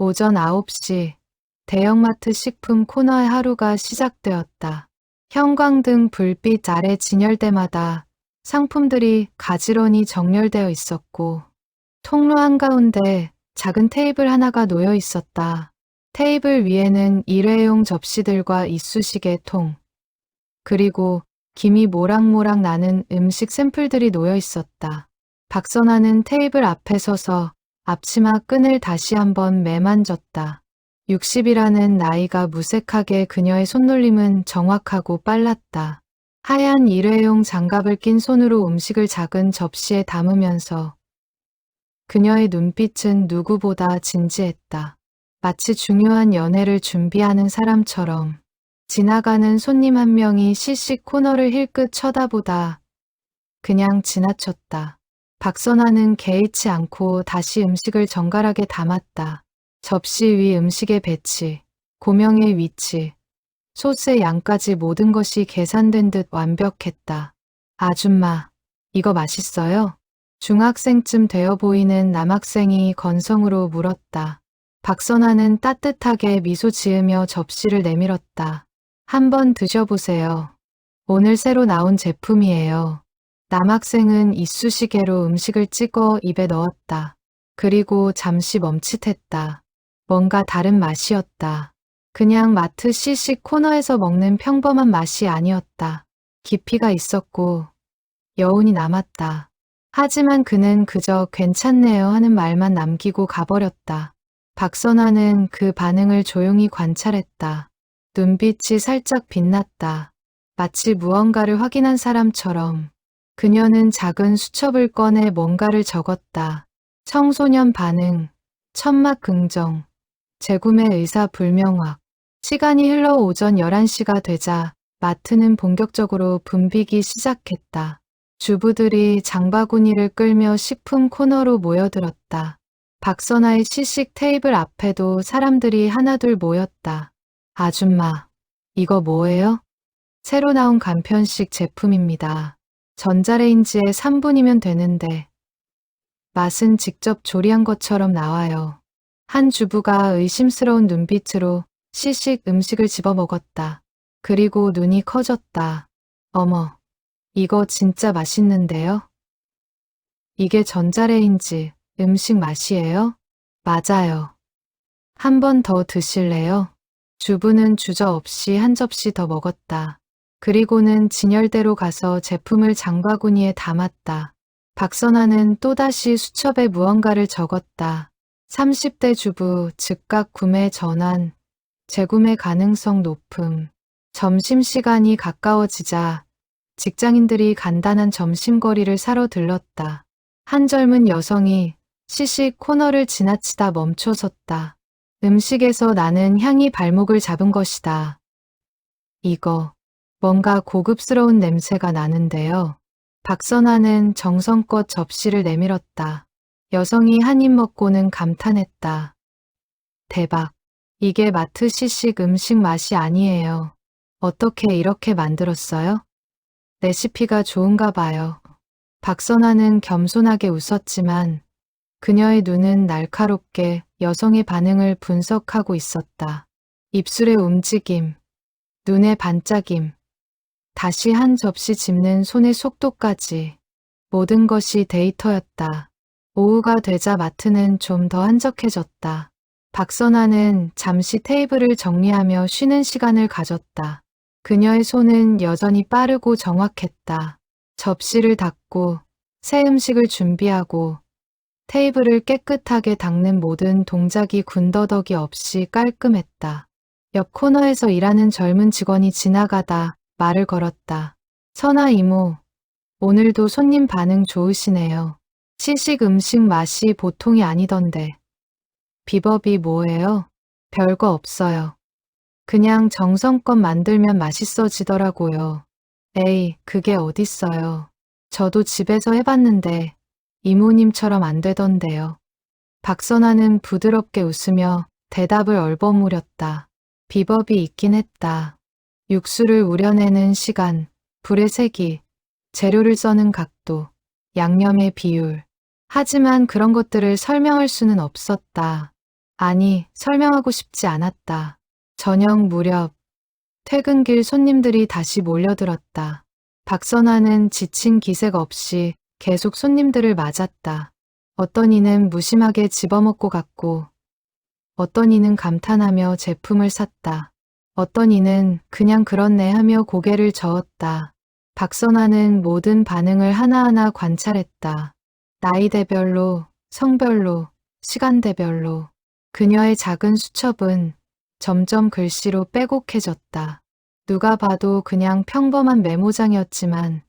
오전 9시 대형마트 식품 코너의 하루가 시작되었다. 형광등 불빛 아래 진열대마다 상품들이 가지런히 정렬되어 있었고 통로 한가운데 작은 테이블 하나가 놓여 있었다. 테이블 위에는 일회용 접시들과 이쑤시개 통, 그리고 김이 모락모락 나는 음식 샘플들이 놓여 있었다. 박선아는 테이블 앞에 서서 앞치마 끈을 다시 한번 매만졌다. 60이라는 나이가 무색하게 그녀의 손놀림은 정확하고 빨랐다. 하얀 일회용 장갑을 낀 손으로 음식을 작은 접시에 담으면서 그녀의 눈빛은 누구보다 진지했다. 마치 중요한 연애를 준비하는 사람처럼 지나가는 손님 한 명이 시식 코너를 힐끗 쳐다보다 그냥 지나쳤다. 박선아는 개의치 않고 다시 음식을 정갈하게 담았다. 접시 위 음식의 배치, 고명의 위치, 소스의 양까지 모든 것이 계산된 듯 완벽했다. 아줌마, 이거 맛있어요? 중학생쯤 되어 보이는 남학생이 건성으로 물었다. 박선아는 따뜻하게 미소 지으며 접시를 내밀었다. 한번 드셔보세요. 오늘 새로 나온 제품이에요. 남학생은 이쑤시개로 음식을 찍어 입에 넣었다. 그리고 잠시 멈칫했다. 뭔가 다른 맛이었다. 그냥 마트 시식 코너에서 먹는 평범한 맛이 아니었다. 깊이가 있었고 여운이 남았다. 하지만 그는 그저 괜찮네요 하는 말만 남기고 가버렸다. 박선아는 그 반응을 조용히 관찰했다. 눈빛이 살짝 빛났다. 마치 무언가를 확인한 사람처럼. 그녀는 작은 수첩을 꺼내 뭔가를 적었다. 청소년 반응, 천막 긍정, 재구매 의사 불명확. 시간이 흘러 오전 11시가 되자 마트는 본격적으로 붐비기 시작했다. 주부들이 장바구니를 끌며 식품 코너로 모여들었다. 박선아의 시식 테이블 앞에도 사람들이 하나둘 모였다. 아줌마, 이거 뭐예요? 새로 나온 간편식 제품입니다. 전자레인지에 3분이면 되는데 맛은 직접 조리한 것처럼 나와요. 한 주부가 의심스러운 눈빛으로 시식 음식을 집어 먹었다. 그리고 눈이 커졌다. 어머, 이거 진짜 맛있는데요? 이게 전자레인지 음식 맛이에요? 맞아요. 한 번 더 드실래요? 주부는 주저없이 한 접시 더 먹었다. 그리고는 진열대로 가서 제품을 장바구니에 담았다. 박선아는 또다시 수첩에 무언가를 적었다. 30대 주부 즉각 구매 전환, 재구매 가능성 높음. 점심시간이 가까워지자 직장인들이 간단한 점심거리를 사러 들렀다. 한 젊은 여성이 시식 코너를 지나치다 멈춰섰다. 음식에서 나는 향이 발목을 잡은 것이다. 이거 뭔가 고급스러운 냄새가 나는데요. 박선아는 정성껏 접시를 내밀었다. 여성이 한 입 먹고는 감탄했다. 대박. 이게 마트 시식 음식 맛이 아니에요. 어떻게 이렇게 만들었어요? 레시피가 좋은가 봐요. 박선아는 겸손하게 웃었지만 그녀의 눈은 날카롭게 여성의 반응을 분석하고 있었다. 입술의 움직임, 눈의 반짝임, 다시 한 접시 집는 손의 속도까지 모든 것이 데이터였다. 오후가 되자 마트는 좀 더 한적해졌다. 박선아는 잠시 테이블을 정리하며 쉬는 시간을 가졌다. 그녀의 손은 여전히 빠르고 정확했다. 접시를 닫고 새 음식을 준비하고 테이블을 깨끗하게 닦는 모든 동작이 군더더기 없이 깔끔했다. 옆 코너에서 일하는 젊은 직원이 지나가다 말을 걸었다. 선아 이모, 오늘도 손님 반응 좋으시네요. 시식 음식 맛이 보통이 아니던데. 비법이 뭐예요? 별거 없어요. 그냥 정성껏 만들면 맛있어지더라고요. 에이, 그게 어딨어요. 저도 집에서 해봤는데 이모님처럼 안 되던데요. 박선아는 부드럽게 웃으며 대답을 얼버무렸다. 비법이 있긴 했다. 육수를 우려내는 시간, 불의 세기, 재료를 써는 각도, 양념의 비율. 하지만 그런 것들을 설명할 수는 없었다. 아니, 설명하고 싶지 않았다. 저녁 무렵 퇴근길 손님들이 다시 몰려들었다. 박선아는 지친 기색 없이 계속 손님들을 맞았다. 어떤 이는 무심하게 집어먹고 갔고, 어떤 이는 감탄하며 제품을 샀다. 어떤 이는 그냥 그렇네 하며 고개를 저었다. 박선아는 모든 반응을 하나하나 관찰했다. 나이대별로, 성별로, 시간대별로. 그녀의 작은 수첩은 점점 글씨로 빼곡해졌다. 누가 봐도 그냥 평범한 메모장이었지만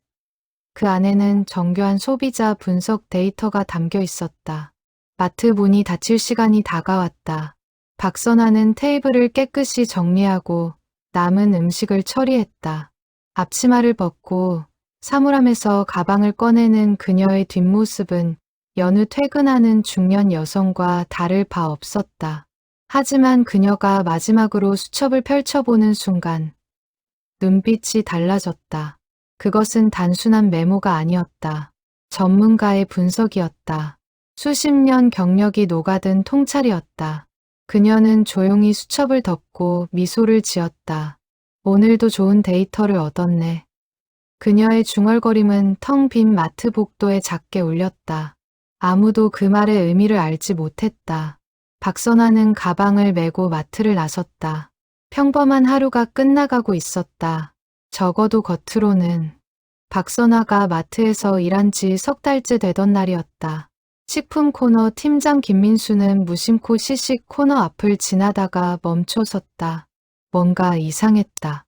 그 안에는 정교한 소비자 분석 데이터가 담겨 있었다. 마트 문이 닫힐 시간이 다가왔다. 박선아는 테이블을 깨끗이 정리하고 남은 음식을 처리했다. 앞치마를 벗고 사물함에서 가방을 꺼내는 그녀의 뒷모습은 여느 퇴근하는 중년 여성과 다를 바 없었다. 하지만 그녀가 마지막으로 수첩을 펼쳐보는 순간 눈빛이 달라졌다. 그것은 단순한 메모가 아니었다. 전문가의 분석이었다. 수십 년 경력이 녹아든 통찰이었다. 그녀는 조용히 수첩을 덮고 미소를 지었다. 오늘도 좋은 데이터를 얻었네. 그녀의 중얼거림은 텅 빈 마트 복도에 작게 울렸다. 아무도 그 말의 의미를 알지 못했다. 박선아는 가방을 메고 마트를 나섰다. 평범한 하루가 끝나가고 있었다. 적어도 겉으로는. 박선아가 마트에서 일한 지 석 달째 되던 날이었다. 식품 코너 팀장 김민수는 무심코 시식 코너 앞을 지나다가 멈춰 섰다. 뭔가 이상했다.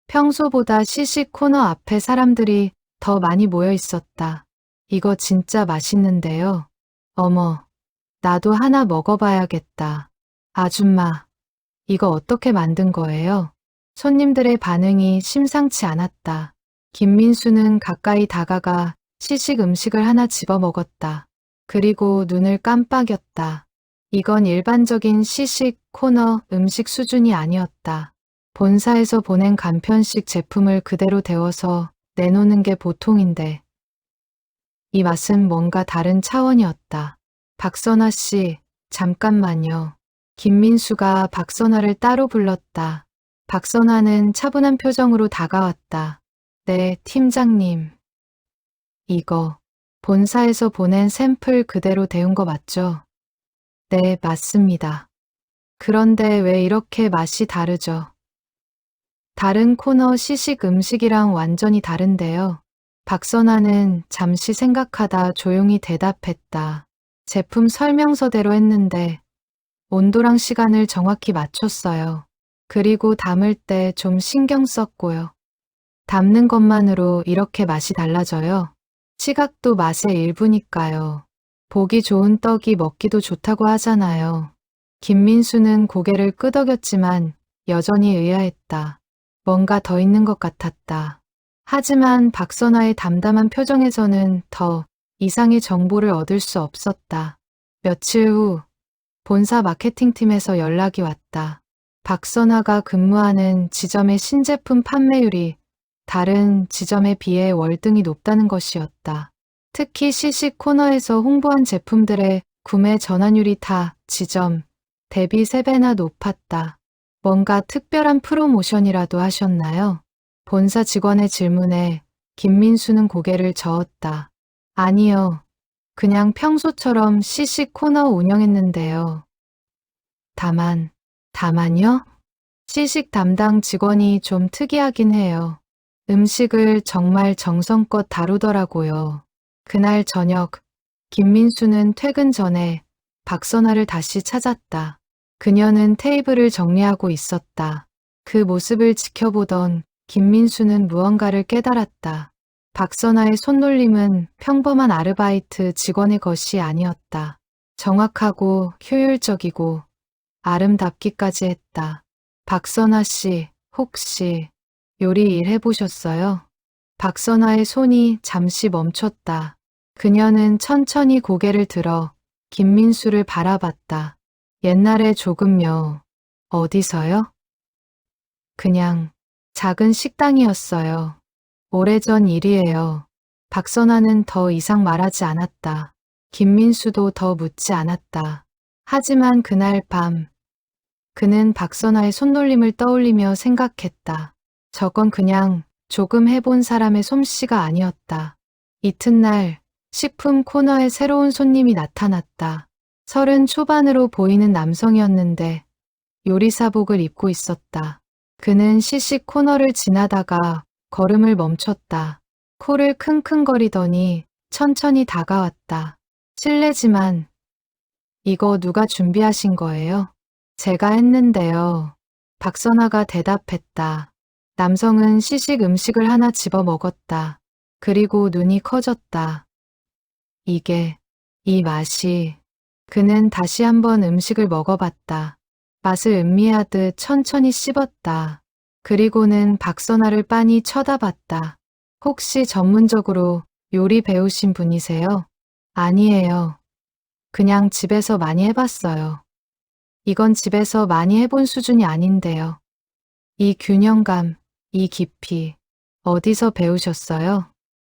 평소보다 시식 코너 앞에 사람들이 더 많이 모여 있었다. 이거 진짜 맛있는데요. 어머, 나도 하나 먹어봐야겠다. 아줌마, 이거 어떻게 만든 거예요? 손님들의 반응이 심상치 않았다. 김민수는 가까이 다가가 시식 음식을 하나 집어 먹었다. 그리고 눈을 깜빡였다. 이건 일반적인 시식 코너 음식 수준이 아니었다. 본사에서 보낸 간편식 제품을 그대로 데워서 내놓는 게 보통인데 이 맛은 뭔가 다른 차원이었다. 박선아 씨, 잠깐만요. 김민수가 박선아를 따로 불렀다. 박선아는 차분한 표정으로 다가왔다. 네, 팀장님. 이거 본사에서 보낸 샘플 그대로 데운 거 맞죠? 네, 맞습니다. 그런데 왜 이렇게 맛이 다르죠? 다른 코너 시식 음식이랑 완전히 다른데요. 박선아는 잠시 생각하다 조용히 대답했다. 제품 설명서대로 했는데 온도랑 시간을 정확히 맞췄어요. 그리고 담을 때 좀 신경 썼고요. 담는 것만으로 이렇게 맛이 달라져요. 시각도 맛의 일부니까요. 보기 좋은 떡이 먹기도 좋다고 하잖아요. 김민수는 고개를 끄덕였지만 여전히 의아했다. 뭔가 더 있는 것 같았다. 하지만 박선아의 담담한 표정에서는 더 이상의 정보를 얻을 수 없었다. 며칠 후 본사 마케팅팀에서 연락이 왔다. 박선아가 근무하는 지점의 신제품 판매율이 다른 지점에 비해 월등히 높다는 것이었다. 특히 시식 코너에서 홍보한 제품들의 구매 전환율이 타 지점 대비 3배나 높았다. 뭔가 특별한 프로모션이라도 하셨나요? 본사 직원의 질문에 김민수는 고개를 저었다. 아니요. 그냥 평소처럼 시식 코너 운영했는데요. 다만요? 시식 담당 직원이 좀 특이하긴 해요. 음식을 정말 정성껏 다루더라고요. 그날 저녁, 김민수는 퇴근 전에 박선아를 다시 찾았다. 그녀는 테이블을 정리하고 있었다. 그 모습을 지켜보던 김민수는 무언가를 깨달았다. 박선아의 손놀림은 평범한 아르바이트 직원의 것이 아니었다. 정확하고 효율적이고 아름답기까지 했다. 박선아 씨, 혹시 요리 일 해보셨어요? 박선아의 손이 잠시 멈췄다. 그녀는 천천히 고개를 들어 김민수를 바라봤다. 옛날에 조금요. 어디서요? 그냥 작은 식당이었어요. 오래전 일이에요. 박선아는 더 이상 말하지 않았다. 김민수도 더 묻지 않았다. 하지만 그날 밤, 그는 박선아의 손놀림을 떠올리며 생각했다. 저건 그냥 조금 해본 사람의 솜씨가 아니었다. 이튿날 식품 코너에 새로운 손님이 나타났다. 30 초반으로 보이는 남성이었는데 요리사복을 입고 있었다. 그는 시식 코너를 지나다가 걸음을 멈췄다. 코를 킁킁거리더니 천천히 다가왔다. 실례지만 이거 누가 준비하신 거예요? 제가 했는데요. 박선아가 대답했다. 남성은 시식 음식을 하나 집어 먹었다. 그리고 눈이 커졌다. 이 맛이. 그는 다시 한번 음식을 먹어봤다. 맛을 음미하듯 천천히 씹었다. 그리고는 박선아를 빤히 쳐다봤다. 혹시 전문적으로 요리 배우신 분이세요? 아니에요. 그냥 집에서 많이 해봤어요. 이건 집에서 많이 해본 수준이 아닌데요. 이 균형감, 이 깊이, 어디서 배우셨어요?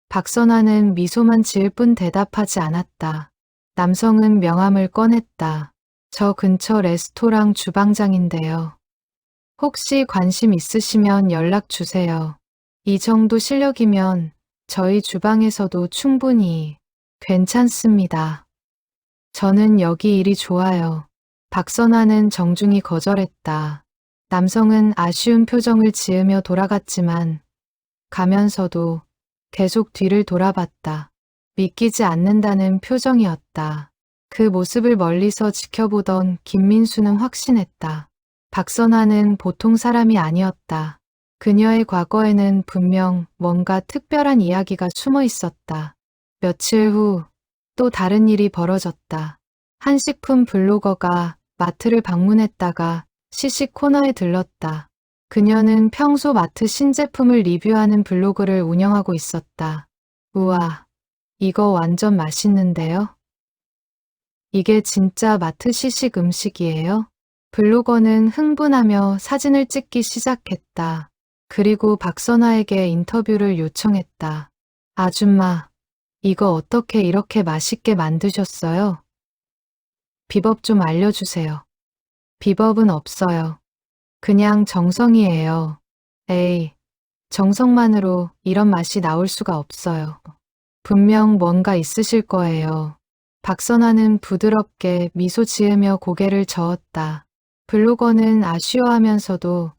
박선아는 미소만 지을 뿐 대답하지 않았다. 남성은 명함을 꺼냈다. 저 근처 레스토랑 주방장인데요. 혹시 관심 있으시면 연락 주세요. 이 정도 실력이면 저희 주방에서도 충분히 괜찮습니다. 저는 여기 일이 좋아요. 박선아는 정중히 거절했다. 남성은 아쉬운 표정을 지으며 돌아갔지만 가면서도 계속 뒤를 돌아봤다. 믿기지 않는다는 표정이었다. 그 모습을 멀리서 지켜보던 김민수는 확신했다. 박선아는 보통 사람이 아니었다. 그녀의 과거에는 분명 뭔가 특별한 이야기가 숨어 있었다. 며칠 후 또 다른 일이 벌어졌다. 한식품 블로거가 마트를 방문했다가 시식 코너에 들렀다. 그녀는 평소 마트 신제품을 리뷰하는 블로그를 운영하고 있었다. 우와, 이거 완전 맛있는데요? 이게 진짜 마트 시식 음식이에요? 블로거는 흥분하며 사진을 찍기 시작했다. 그리고 박선아에게 인터뷰를 요청했다. 아줌마, 이거 어떻게 이렇게 맛있게 만드셨어요? 비법 좀 알려주세요. 비법은 없어요. 그냥 정성이에요. 에이, 정성만으로 이런 맛이 나올 수가 없어요. 분명 뭔가 있으실 거예요. 박선아는 부드럽게 미소 지으며 고개를 저었다. 블로거는 아쉬워하면서도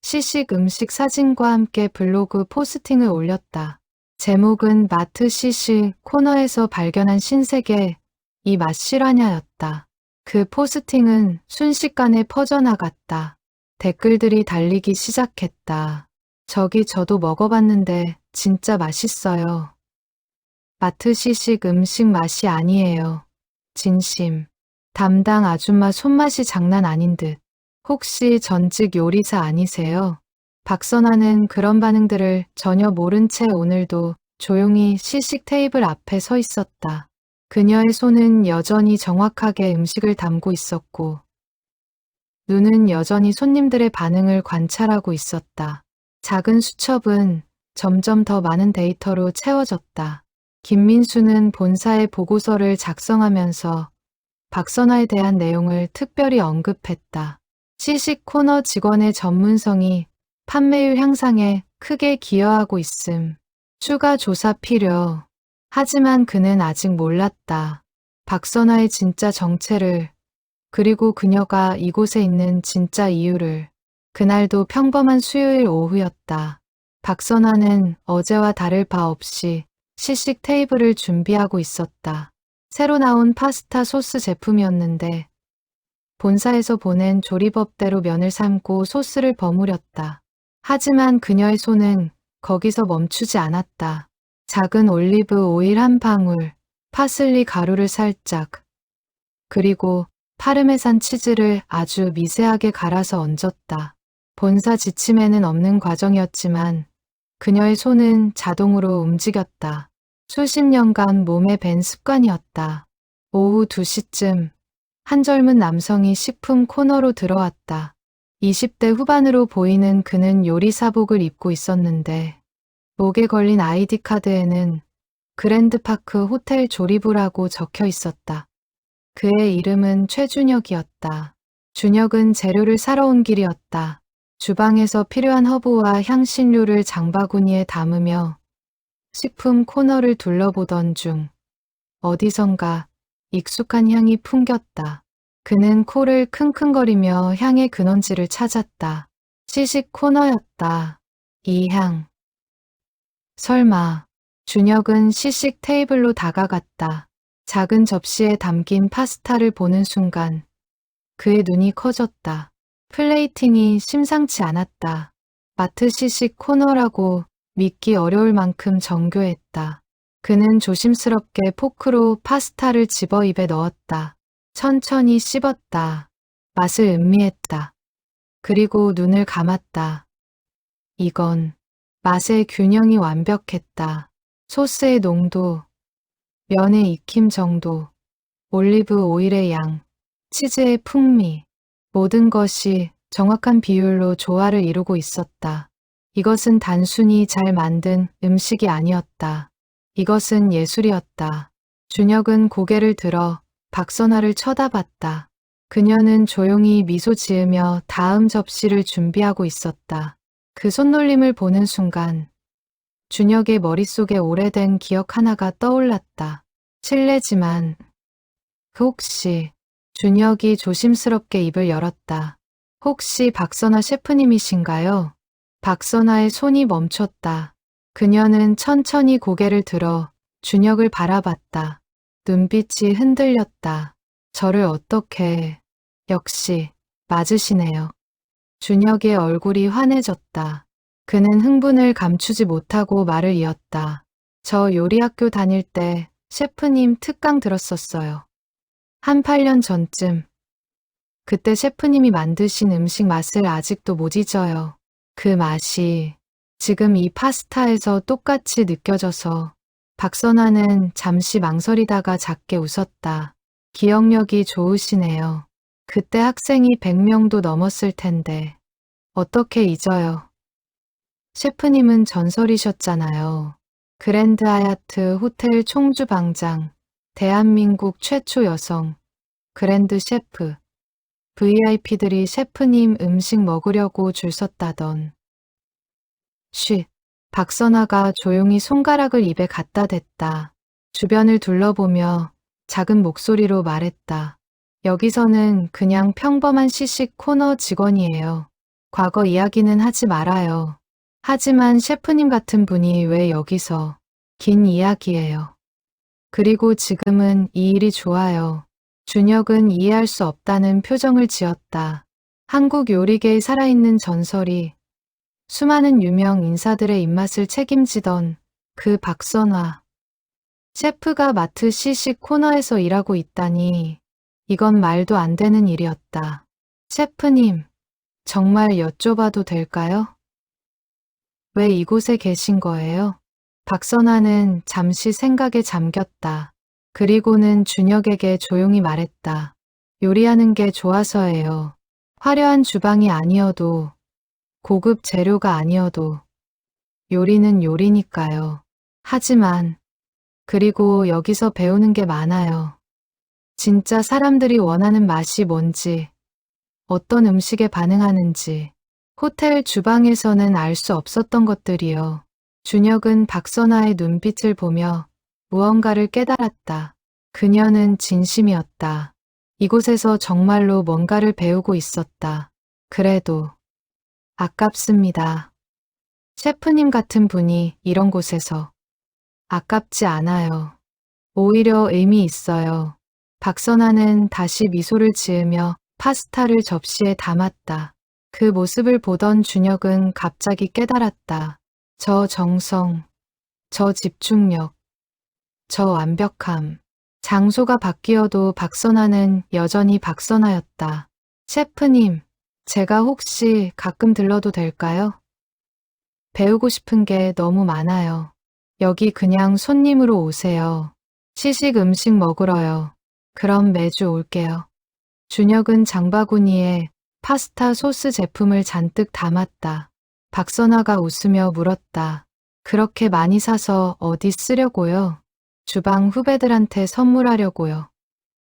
시식 음식 사진과 함께 블로그 포스팅을 올렸다. 제목은 마트 시식 코너에서 발견한 신세계 이 맛 실화냐였다. 그 포스팅은 순식간에 퍼져나갔다. 댓글들이 달리기 시작했다. 저기 저도 먹어봤는데 진짜 맛있어요. 마트 시식 음식 맛이 아니에요. 진심. 담당 아줌마 손맛이 장난 아닌 듯. 혹시 전직 요리사 아니세요? 박선아는 그런 반응들을 전혀 모른 채 오늘도 조용히 시식 테이블 앞에 서 있었다. 그녀의 손은 여전히 정확하게 음식을 담고 있었고 눈은 여전히 손님들의 반응을 관찰하고 있었다. 작은 수첩은 점점 더 많은 데이터로 채워졌다. 김민수는 본사의 보고서를 작성하면서 박선아에 대한 내용을 특별히 언급했다. 시식 코너 직원의 전문성이 판매율 향상에 크게 기여하고 있음. 추가 조사 필요. 하지만 그는 아직 몰랐다. 박선아의 진짜 정체를, 그리고 그녀가 이곳에 있는 진짜 이유를. 그날도 평범한 수요일 오후였다. 박선아는 어제와 다를 바 없이 시식 테이블을 준비하고 있었다. 새로 나온 파스타 소스 제품이었는데 본사에서 보낸 조리법대로 면을 삶고 소스를 버무렸다. 하지만 그녀의 손은 거기서 멈추지 않았다. 작은 올리브 오일 한 방울, 파슬리 가루를 살짝, 그리고 파르메산 치즈를 아주 미세하게 갈아서 얹었다. 본사 지침에는 없는 과정이었지만 그녀의 손은 자동으로 움직였다. 수십 년간 몸에 밴 습관이었다. 오후 2시쯤 한 젊은 남성이 식품 코너로 들어왔다. 20대 후반으로 보이는 그는 요리사복을 입고 있었는데 목에 걸린 아이디 카드에는 그랜드파크 호텔 조리부라고 적혀 있었다. 그의 이름은 최준혁이었다. 준혁은 재료를 사러 온 길이었다. 주방에서 필요한 허브와 향신료를 장바구니에 담으며 식품 코너를 둘러보던 중 어디선가 익숙한 향이 풍겼다. 그는 코를 킁킁거리며 향의 근원지를 찾았다. 시식 코너였다. 이 향. 설마. 준혁은 시식 테이블로 다가갔다. 작은 접시에 담긴 파스타를 보는 순간 그의 눈이 커졌다. 플레이팅이 심상치 않았다. 마트 시식 코너라고 믿기 어려울 만큼 정교했다. 그는 조심스럽게 포크로 파스타를 집어 입에 넣었다. 천천히 씹었다. 맛을 음미했다. 그리고 눈을 감았다. 이건 맛의 균형이 완벽했다. 소스의 농도, 면의 익힘 정도, 올리브 오일의 양, 치즈의 풍미, 모든 것이 정확한 비율로 조화를 이루고 있었다. 이것은 단순히 잘 만든 음식이 아니었다. 이것은 예술이었다. 준혁은 고개를 들어 박선아를 쳐다봤다. 그녀는 조용히 미소 지으며 다음 접시를 준비하고 있었다. 그 손놀림을 보는 순간 준혁의 머릿속에 오래된 기억 하나가 떠올랐다. 실례지만 혹시 준혁이 조심스럽게 입을 열었다. 혹시 박선아 셰프님이신가요? 박선아의 손이 멈췄다. 그녀는 천천히 고개를 들어 준혁을 바라봤다. 눈빛이 흔들렸다. 저를 어떻게... 역시 맞으시네요. 준혁의 얼굴이 환해졌다. 그는 흥분을 감추지 못하고 말을 이었다. 저 요리학교 다닐 때 셰프님 특강 들었었어요. 한 8년 전쯤. 그때 셰프님이 만드신 음식 맛을 아직도 못 잊어요. 그 맛이 지금 이 파스타에서 똑같이 느껴져서. 박선아는 잠시 망설이다가 작게 웃었다. 기억력이 좋으시네요. 그때 학생이 100명도 넘었을 텐데 어떻게 잊어요? 셰프님은 전설이셨잖아요. 그랜드 하얏트 호텔 총주방장, 대한민국 최초 여성, 그랜드 셰프, VIP들이 셰프님 음식 먹으려고 줄 섰다던. 쉿. 박선아가 조용히 손가락을 입에 갖다 댔다. 주변을 둘러보며 작은 목소리로 말했다. 여기서는 그냥 평범한 시식 코너 직원이에요. 과거 이야기는 하지 말아요. 하지만 셰프님 같은 분이 왜 여기서? 긴 이야기예요. 그리고 지금은 이 일이 좋아요. 준혁은 이해할 수 없다는 표정을 지었다. 한국 요리계의 살아있는 전설이 수많은 유명 인사들의 입맛을 책임지던 그 박선아. 셰프가 마트 시식 코너에서 일하고 있다니 이건 말도 안 되는 일이었다. 셰프님, 정말 여쭤봐도 될까요? 왜 이곳에 계신 거예요? 박선아는 잠시 생각에 잠겼다. 그리고는 준혁에게 조용히 말했다. 요리하는 게 좋아서예요. 화려한 주방이 아니어도 고급 재료가 아니어도 요리는 요리니까요. 하지만 그리고 여기서 배우는 게 많아요. 진짜 사람들이 원하는 맛이 뭔지, 어떤 음식에 반응하는지, 호텔 주방에서는 알 수 없었던 것들이요. 준혁은 박선아의 눈빛을 보며 무언가를 깨달았다. 그녀는 진심이었다. 이곳에서 정말로 뭔가를 배우고 있었다. 그래도 아깝습니다. 셰프님 같은 분이 이런 곳에서. 아깝지 않아요. 오히려 의미 있어요. 박선아는 다시 미소를 지으며 파스타를 접시에 담았다. 그 모습을 보던 준혁은 갑자기 깨달았다. 저 정성, 저 집중력, 저 완벽함. 장소가 바뀌어도 박선아는 여전히 박선아였다. 셰프님, 제가 혹시 가끔 들러도 될까요? 배우고 싶은 게 너무 많아요. 여기 그냥 손님으로 오세요. 시식 음식 먹으러요. 그럼 매주 올게요. 준혁은 장바구니에 파스타 소스 제품을 잔뜩 담았다. 박선아가 웃으며 물었다. 그렇게 많이 사서 어디 쓰려고요? 주방 후배들한테 선물하려고요.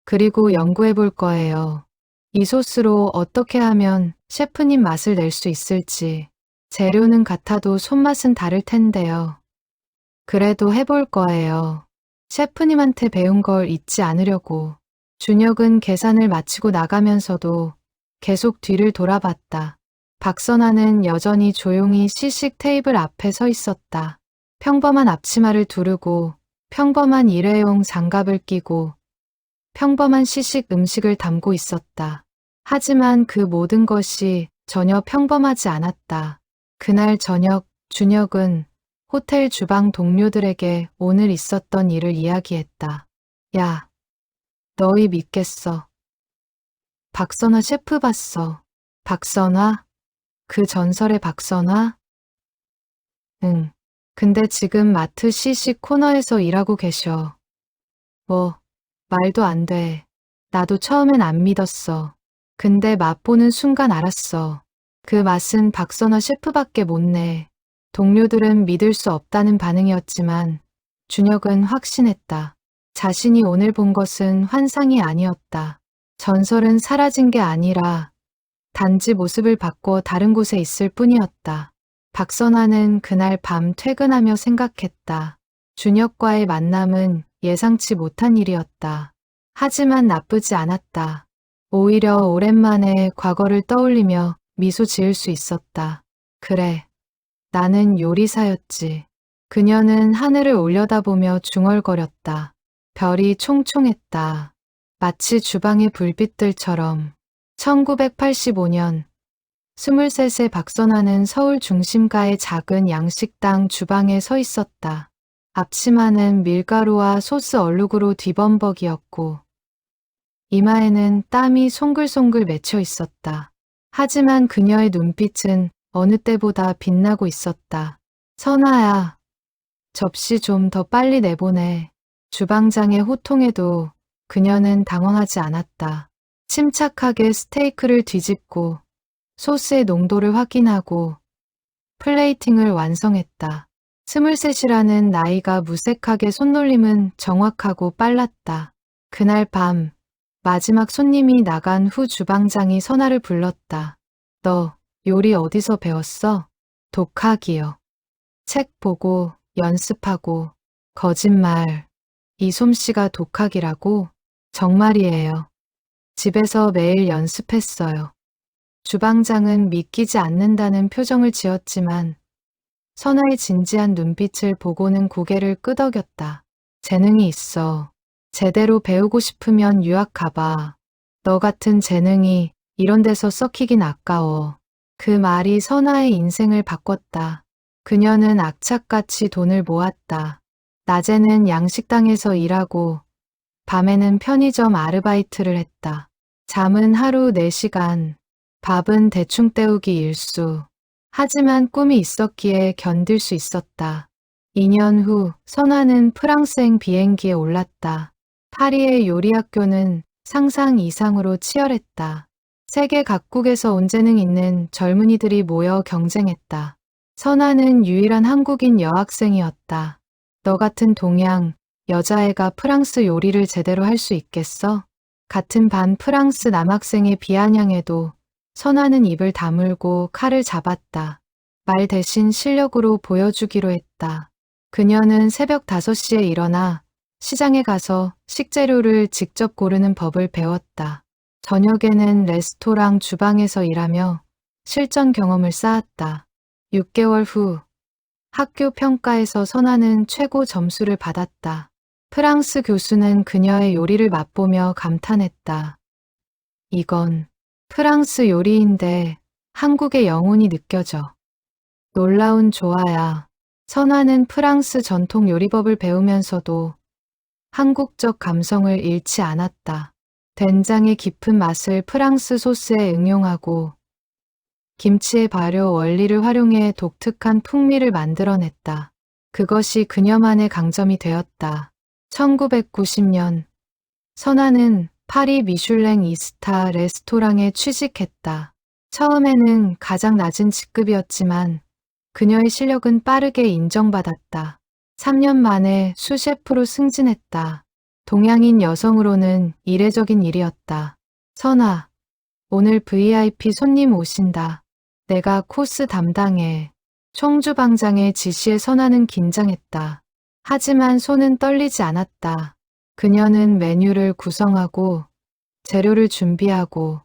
그리고 연구해 볼 거예요. 이 소스로 어떻게 하면 셰프님 맛을 낼 수 있을지. 재료는 같아도 손맛은 다를 텐데요. 그래도 해볼 거예요. 셰프님한테 배운 걸 잊지 않으려고. 준혁은 계산을 마치고 나가면서도 계속 뒤를 돌아봤다. 박선아는 여전히 조용히 시식 테이블 앞에 서 있었다. 평범한 앞치마를 두르고 평범한 일회용 장갑을 끼고 평범한 시식 음식을 담고 있었다. 하지만 그 모든 것이 전혀 평범하지 않았다. 그날 저녁 준혁은 호텔 주방 동료들에게 오늘 있었던 일을 이야기했다. 야, 너희 믿겠어. 박선화 셰프 봤어. 박선화? 그 전설의 박선화? 응. 근데 지금 마트 시식 코너에서 일하고 계셔. 뭐, 말도 안 돼. 나도 처음엔 안 믿었어. 근데 맛보는 순간 알았어. 그 맛은 박선화 셰프밖에 못 내. 동료들은 믿을 수 없다는 반응이었지만 준혁은 확신했다. 자신이 오늘 본 것은 환상이 아니었다. 전설은 사라진 게 아니라 단지 모습을 바꿔 다른 곳에 있을 뿐이었다. 박선화는 그날 밤 퇴근하며 생각했다. 준혁과의 만남은 예상치 못한 일이었다. 하지만 나쁘지 않았다. 오히려 오랜만에 과거를 떠올리며 미소 지을 수 있었다. 그래, 나는 요리사였지. 그녀는 하늘을 올려다보며 중얼거렸다. 별이 총총했다. 마치 주방의 불빛들처럼. 1985년 23세 박선아는 서울 중심가의 작은 양식당 주방에 서 있었다. 앞치마는 밀가루와 소스 얼룩으로 뒤범벅이었고 이마에는 땀이 송글송글 맺혀 있었다. 하지만 그녀의 눈빛은 어느 때보다 빛나고 있었다. 선아야, 접시 좀 더 빨리 내보내. 주방장의 호통에도 그녀는 당황하지 않았다. 침착하게 스테이크를 뒤집고 소스의 농도를 확인하고 플레이팅을 완성했다. 23이라는 나이가 무색하게 손놀림은 정확하고 빨랐다. 그날 밤 마지막 손님이 나간 후 주방장이 선아를 불렀다. 너 요리 어디서 배웠어? 독학이요. 책 보고 연습하고. 거짓말. 이 솜씨가 독학이라고? 정말이에요. 집에서 매일 연습했어요. 주방장은 믿기지 않는다는 표정을 지었지만 선아의 진지한 눈빛을 보고는 고개를 끄덕였다. 재능이 있어. 제대로 배우고 싶으면 유학 가봐. 너 같은 재능이 이런 데서 썩히긴 아까워. 그 말이 선아의 인생을 바꿨다. 그녀는 악착같이 돈을 모았다. 낮에는 양식당에서 일하고 밤에는 편의점 아르바이트를 했다. 잠은 하루 4시간, 밥은 대충 때우기 일수. 하지만 꿈이 있었기에 견딜 수 있었다. 2년 후 선아는 프랑스행 비행기에 올랐다. 파리의 요리학교는 상상 이상으로 치열했다. 세계 각국에서 온 재능 있는 젊은이들이 모여 경쟁했다. 선아는 유일한 한국인 여학생이었다. 너 같은 동양 여자애가 프랑스 요리를 제대로 할 수 있겠어? 같은 반 프랑스 남학생의 비아냥에도 선아는 입을 다물고 칼을 잡았다. 말 대신 실력으로 보여주기로 했다. 그녀는 새벽 5시에 일어나 시장에 가서 식재료를 직접 고르는 법을 배웠다. 저녁에는 레스토랑 주방에서 일하며 실전 경험을 쌓았다. 6개월 후 학교 평가에서 선아는 최고 점수를 받았다. 프랑스 교수는 그녀의 요리를 맛보며 감탄했다. 이건 프랑스 요리인데 한국의 영혼이 느껴져. 놀라운 조화야. 선아는 프랑스 전통 요리법을 배우면서도 한국적 감성을 잃지 않았다. 된장의 깊은 맛을 프랑스 소스에 응용하고 김치의 발효 원리를 활용해 독특한 풍미를 만들어냈다. 그것이 그녀만의 강점이 되었다. 1990년 선아는 파리 미슐랭 2스타 레스토랑에 취직했다. 처음에는 가장 낮은 직급이었지만 그녀의 실력은 빠르게 인정받았다. 3년 만에 수셰프로 승진했다. 동양인 여성으로는 이례적인 일이었다. 선아, 오늘 VIP 손님 오신다. 내가 코스 담당해. 총주방장의 지시에 선아는 긴장했다. 하지만 손은 떨리지 않았다. 그녀는 메뉴를 구성하고 재료를 준비하고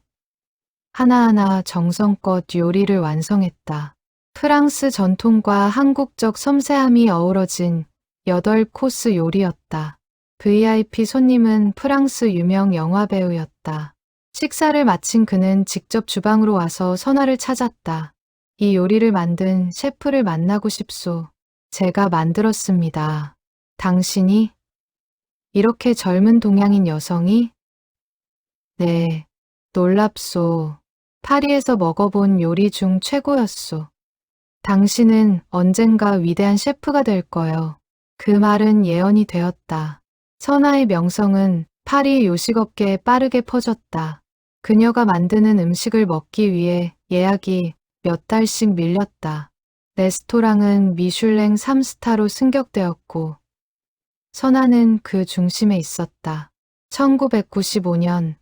하나하나 정성껏 요리를 완성했다. 프랑스 전통과 한국적 섬세함이 어우러진 8코스 요리였다. VIP 손님은 프랑스 유명 영화배우였다. 식사를 마친 그는 직접 주방으로 와서 선아를 찾았다. 이 요리를 만든 셰프를 만나고 싶소. 제가 만들었습니다. 당신이? 이렇게 젊은 동양인 여성이? 네, 놀랍소. 파리에서 먹어본 요리 중 최고였소. 당신은 언젠가 위대한 셰프가 될 거요. 그 말은 예언이 되었다. 선아의 명성은 파리 요식업계에 빠르게 퍼졌다. 그녀가 만드는 음식을 먹기 위해 예약이 몇 달씩 밀렸다. 레스토랑은 미슐랭 3스타로 승격되었고 선아는 그 중심에 있었다. 1995년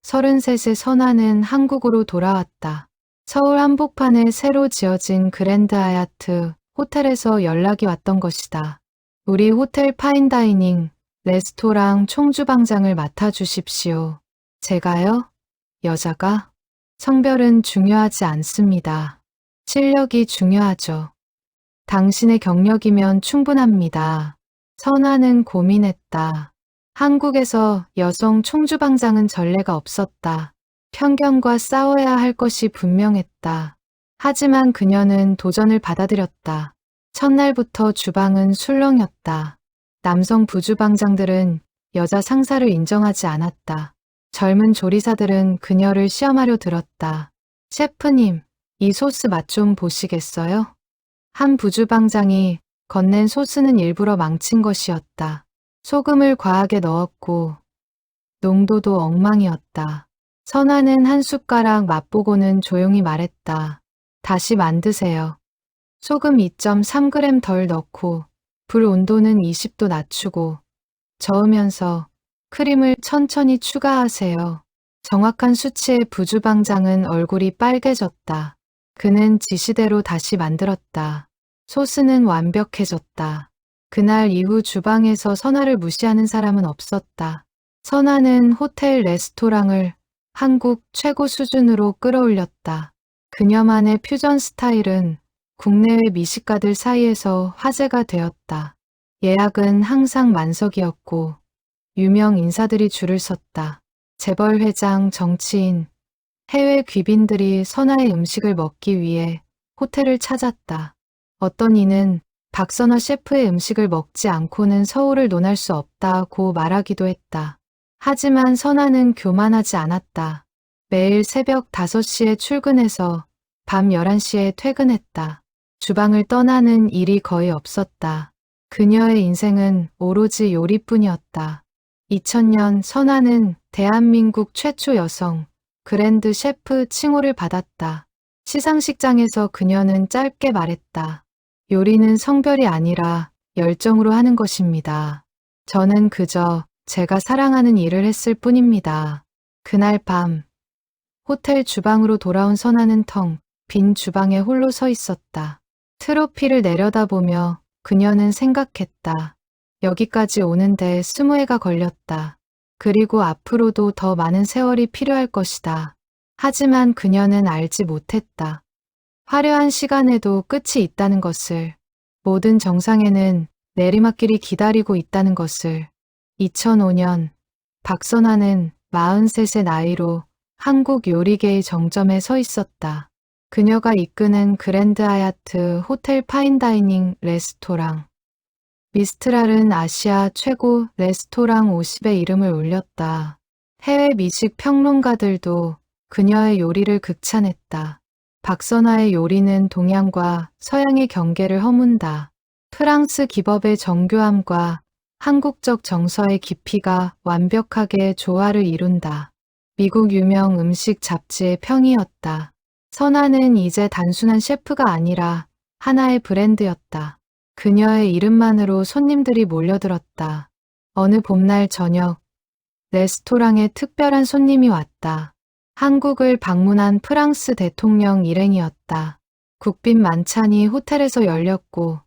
33세 선아는 한국으로 돌아왔다. 서울 한복판에 새로 지어진 그랜드 하얏트 호텔에서 연락이 왔던 것이다. 우리 호텔 파인다이닝 레스토랑 총주방장을 맡아주십시오. 제가요? 여자가? 성별은 중요하지 않습니다. 실력이 중요하죠. 당신의 경력이면 충분합니다. 선아는 고민했다. 한국에서 여성 총주방장은 전례가 없었다. 편견과 싸워야 할 것이 분명했다. 하지만 그녀는 도전을 받아들였다. 첫날부터 주방은 술렁였다. 남성 부주방장들은 여자 상사를 인정하지 않았다. 젊은 조리사들은 그녀를 시험하려 들었다. 셰프님, 이 소스 맛 좀 보시겠어요? 한 부주방장이 건넨 소스는 일부러 망친 것이었다. 소금을 과하게 넣었고 농도도 엉망이었다. 선아는 한 숟가락 맛보고는 조용히 말했다. 다시 만드세요. 소금 2.3g 덜 넣고 불 온도는 20도 낮추고 저으면서 크림을 천천히 추가하세요. 정확한 수치의 부주방장은 얼굴이 빨개졌다. 그는 지시대로 다시 만들었다. 소스는 완벽해졌다. 그날 이후 주방에서 선아를 무시하는 사람은 없었다. 선아는 호텔 레스토랑을 한국 최고 수준으로 끌어올렸다. 그녀만의 퓨전 스타일은 국내외 미식가들 사이에서 화제가 되었다. 예약은 항상 만석이었고 유명 인사들이 줄을 섰다. 재벌 회장, 정치인, 해외 귀빈들이 선아의 음식을 먹기 위해 호텔을 찾았다. 어떤 이는 박선아 셰프의 음식을 먹지 않고는 서울을 논할 수 없다고 말하기도 했다. 하지만 선아는 교만하지 않았다. 매일 새벽 5시에 출근해서 밤 11시에 퇴근했다. 주방을 떠나는 일이 거의 없었다. 그녀의 인생은 오로지 요리뿐이었다. 2000년 선아는 대한민국 최초 여성 그랜드 셰프 칭호를 받았다. 시상식장에서 그녀는 짧게 말했다. 요리는 성별이 아니라 열정으로 하는 것입니다. 저는 그저 제가 사랑하는 일을 했을 뿐입니다. 그날 밤 호텔 주방으로 돌아온 선아는 텅 빈 주방에 홀로 서 있었다. 트로피를 내려다보며 그녀는 생각했다. 여기까지 오는데 20해가 걸렸다. 그리고 앞으로도 더 많은 세월이 필요할 것이다. 하지만 그녀는 알지 못했다. 화려한 시간에도 끝이 있다는 것을, 모든 정상에는 내리막길이 기다리고 있다는 것을. 2005년 박선아는 43세 나이로 한국 요리계의 정점에 서 있었다. 그녀가 이끄는 그랜드 하얏트 호텔 파인다이닝 레스토랑. 미스트랄은 아시아 최고 레스토랑 50의 이름을 올렸다. 해외 미식 평론가들도 그녀의 요리를 극찬했다. 박선아의 요리는 동양과 서양의 경계를 허문다. 프랑스 기법의 정교함과 한국적 정서의 깊이가 완벽하게 조화를 이룬다. 미국 유명 음식 잡지의 평이었다. 선아는 이제 단순한 셰프가 아니라 하나의 브랜드였다. 그녀의 이름만으로 손님들이 몰려들었다. 어느 봄날 저녁, 레스토랑에 특별한 손님이 왔다. 한국을 방문한 프랑스 대통령 일행이었다. 국빈 만찬이 호텔에서 열렸고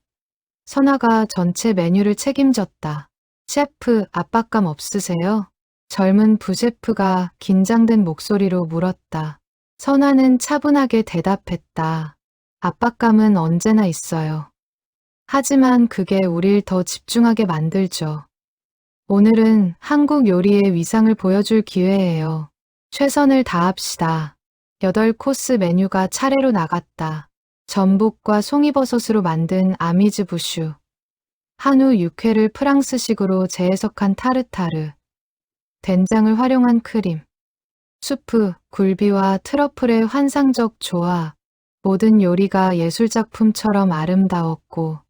선아가 전체 메뉴를 책임졌다. 셰프, 압박감 없으세요? 젊은 부셰프가 긴장된 목소리로 물었다. 선아는 차분하게 대답했다. 압박감은 언제나 있어요. 하지만 그게 우릴 더 집중하게 만들죠. 오늘은 한국 요리의 위상을 보여줄 기회예요. 최선을 다합시다. 8코스 메뉴가 차례로 나갔다. 전복과 송이버섯으로 만든 아미즈부슈, 한우 육회를 프랑스식으로 재해석한 타르타르, 된장을 활용한 크림, 수프, 굴비와 트러플의 환상적 조화, 모든 요리가 예술작품처럼 아름다웠고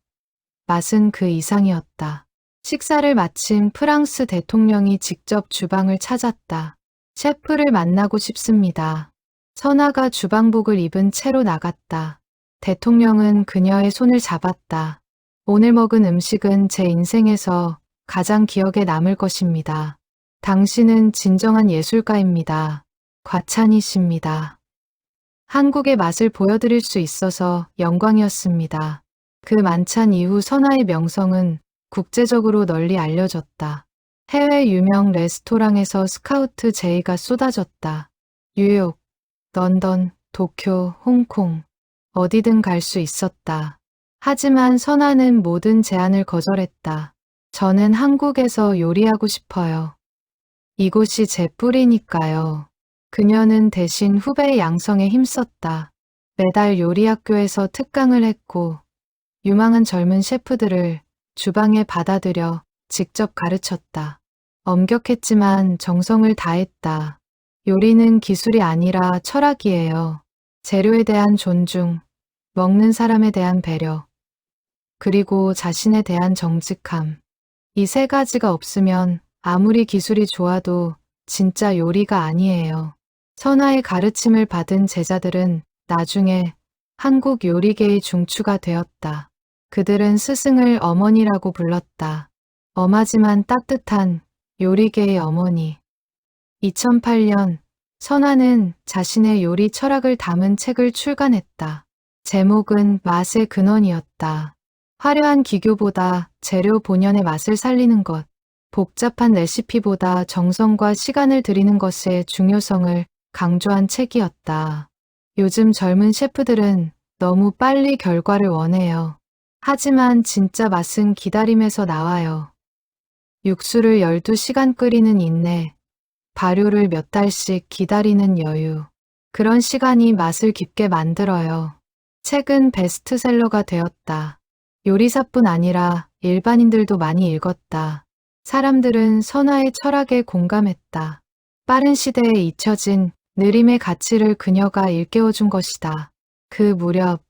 맛은 그 이상이었다. 식사를 마친 프랑스 대통령이 직접 주방을 찾았다. 셰프를 만나고 싶습니다. 선아가 주방복을 입은 채로 나갔다. 대통령은 그녀의 손을 잡았다. 오늘 먹은 음식은 제 인생에서 가장 기억에 남을 것입니다. 당신은 진정한 예술가입니다. 과찬이십니다. 한국의 맛을 보여드릴 수 있어서 영광이었습니다. 그 만찬 이후 선아의 명성은 국제적으로 널리 알려졌다. 해외 유명 레스토랑에서 스카우트 제의가 쏟아졌다. 뉴욕, 런던, 도쿄, 홍콩, 어디든 갈 수 있었다. 하지만 선아는 모든 제안을 거절했다. 저는 한국에서 요리하고 싶어요. 이곳이 제 뿌리니까요. 그녀는 대신 후배의 양성에 힘썼다. 매달 요리학교에서 특강을 했고 유망한 젊은 셰프들을 주방에 받아들여 직접 가르쳤다. 엄격했지만 정성을 다했다. 요리는 기술이 아니라 철학이에요. 재료에 대한 존중, 먹는 사람에 대한 배려, 그리고 자신에 대한 정직함. 이 세 가지가 없으면 아무리 기술이 좋아도 진짜 요리가 아니에요. 선아의 가르침을 받은 제자들은 나중에 한국 요리계의 중추가 되었다. 그들은 스승을 어머니라고 불렀다. 엄하지만 따뜻한 요리계의 어머니. 2008년 선아는 자신의 요리 철학을 담은 책을 출간했다. 제목은 맛의 근원이었다. 화려한 기교보다 재료 본연의 맛을 살리는 것, 복잡한 레시피보다 정성과 시간을 들이는 것의 중요성을 강조한 책이었다. 요즘 젊은 셰프들은 너무 빨리 결과를 원해요. 하지만 진짜 맛은 기다림에서 나와요. 육수를 12시간 끓이는 인내, 발효를 몇 달씩 기다리는 여유. 그런 시간이 맛을 깊게 만들어요. 책은 베스트셀러가 되었다. 요리사뿐 아니라 일반인들도 많이 읽었다. 사람들은 선아의 철학에 공감했다. 빠른 시대에 잊혀진 느림의 가치를 그녀가 일깨워준 것이다. 그 무렵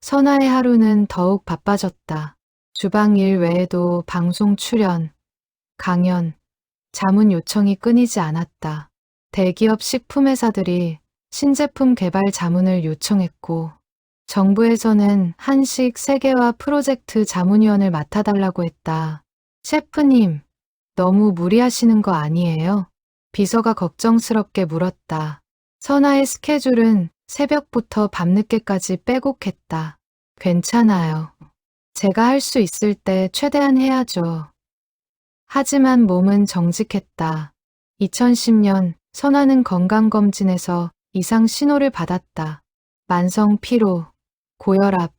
선아의 하루는 더욱 바빠졌다. 주방 일 외에도 방송 출연, 강연, 자문 요청이 끊이지 않았다. 대기업 식품회사들이 신제품 개발 자문을 요청했고 정부에서는 한식 세계화 프로젝트 자문위원을 맡아달라고 했다. 셰프님, 너무 무리하시는 거 아니에요? 비서가 걱정스럽게 물었다. 선아의 스케줄은 새벽부터 밤늦게까지 빼곡했다. 괜찮아요. 제가 할 수 있을 때 최대한 해야죠. 하지만 몸은 정직했다. 2010년 선아는 건강검진에서 이상 신호를 받았다. 만성 피로, 고혈압,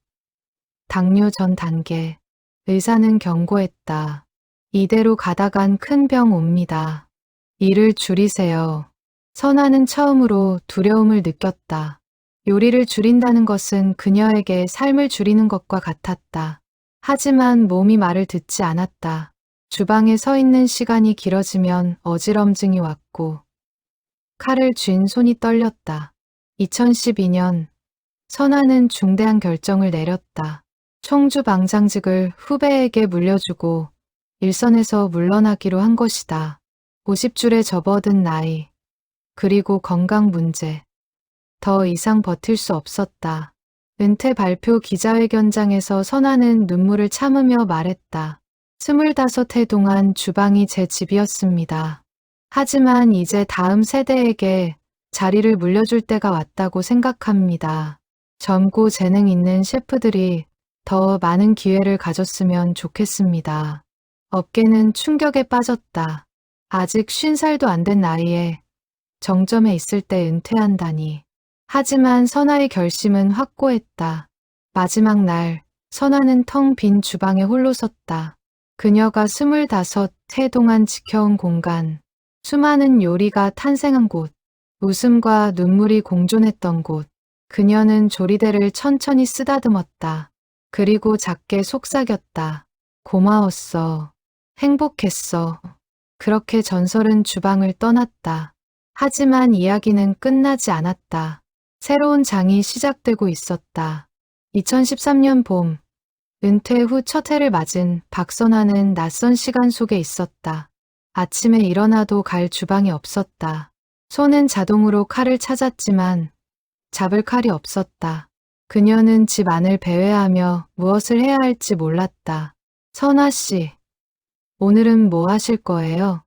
당뇨 전 단계. 의사는 경고했다. 이대로 가다간 큰 병 옵니다. 일을 줄이세요. 선아는 처음으로 두려움을 느꼈다. 요리를 줄인다는 것은 그녀에게 삶을 줄이는 것과 같았다. 하지만 몸이 말을 듣지 않았다. 주방에 서 있는 시간이 길어지면 어지럼증이 왔고 칼을 쥔 손이 떨렸다. 2012년 선아는 중대한 결정을 내렸다. 총주방장직을 후배에게 물려주고 일선에서 물러나기로 한 것이다. 50줄에 접어든 나이, 그리고 건강 문제. 더 이상 버틸 수 없었다. 은퇴 발표 기자회견장에서 선아는 눈물을 참으며 말했다. 25해 동안 주방이 제 집이었습니다. 하지만 이제 다음 세대에게 자리를 물려줄 때가 왔다고 생각합니다. 젊고 재능 있는 셰프들이 더 많은 기회를 가졌으면 좋겠습니다. 업계는 충격에 빠졌다. 아직 50살도 안 된 나이에 정점에 있을 때 은퇴한다니. 하지만 선아의 결심은 확고했다. 마지막 날, 선아는 텅 빈 주방에 홀로 섰다. 그녀가 25해 동안 지켜온 공간, 수많은 요리가 탄생한 곳, 웃음과 눈물이 공존했던 곳. 그녀는 조리대를 천천히 쓰다듬었다. 그리고 작게 속삭였다. 고마웠어. 행복했어. 그렇게 전설은 주방을 떠났다. 하지만 이야기는 끝나지 않았다. 새로운 장이 시작되고 있었다. 2013년 봄, 은퇴 후 첫 해를 맞은 박선아는 낯선 시간 속에 있었다. 아침에 일어나도 갈 주방이 없었다. 손은 자동으로 칼을 찾았지만 잡을 칼이 없었다. 그녀는 집 안을 배회하며 무엇을 해야 할지 몰랐다. 선아 씨, 오늘은 뭐 하실 거예요?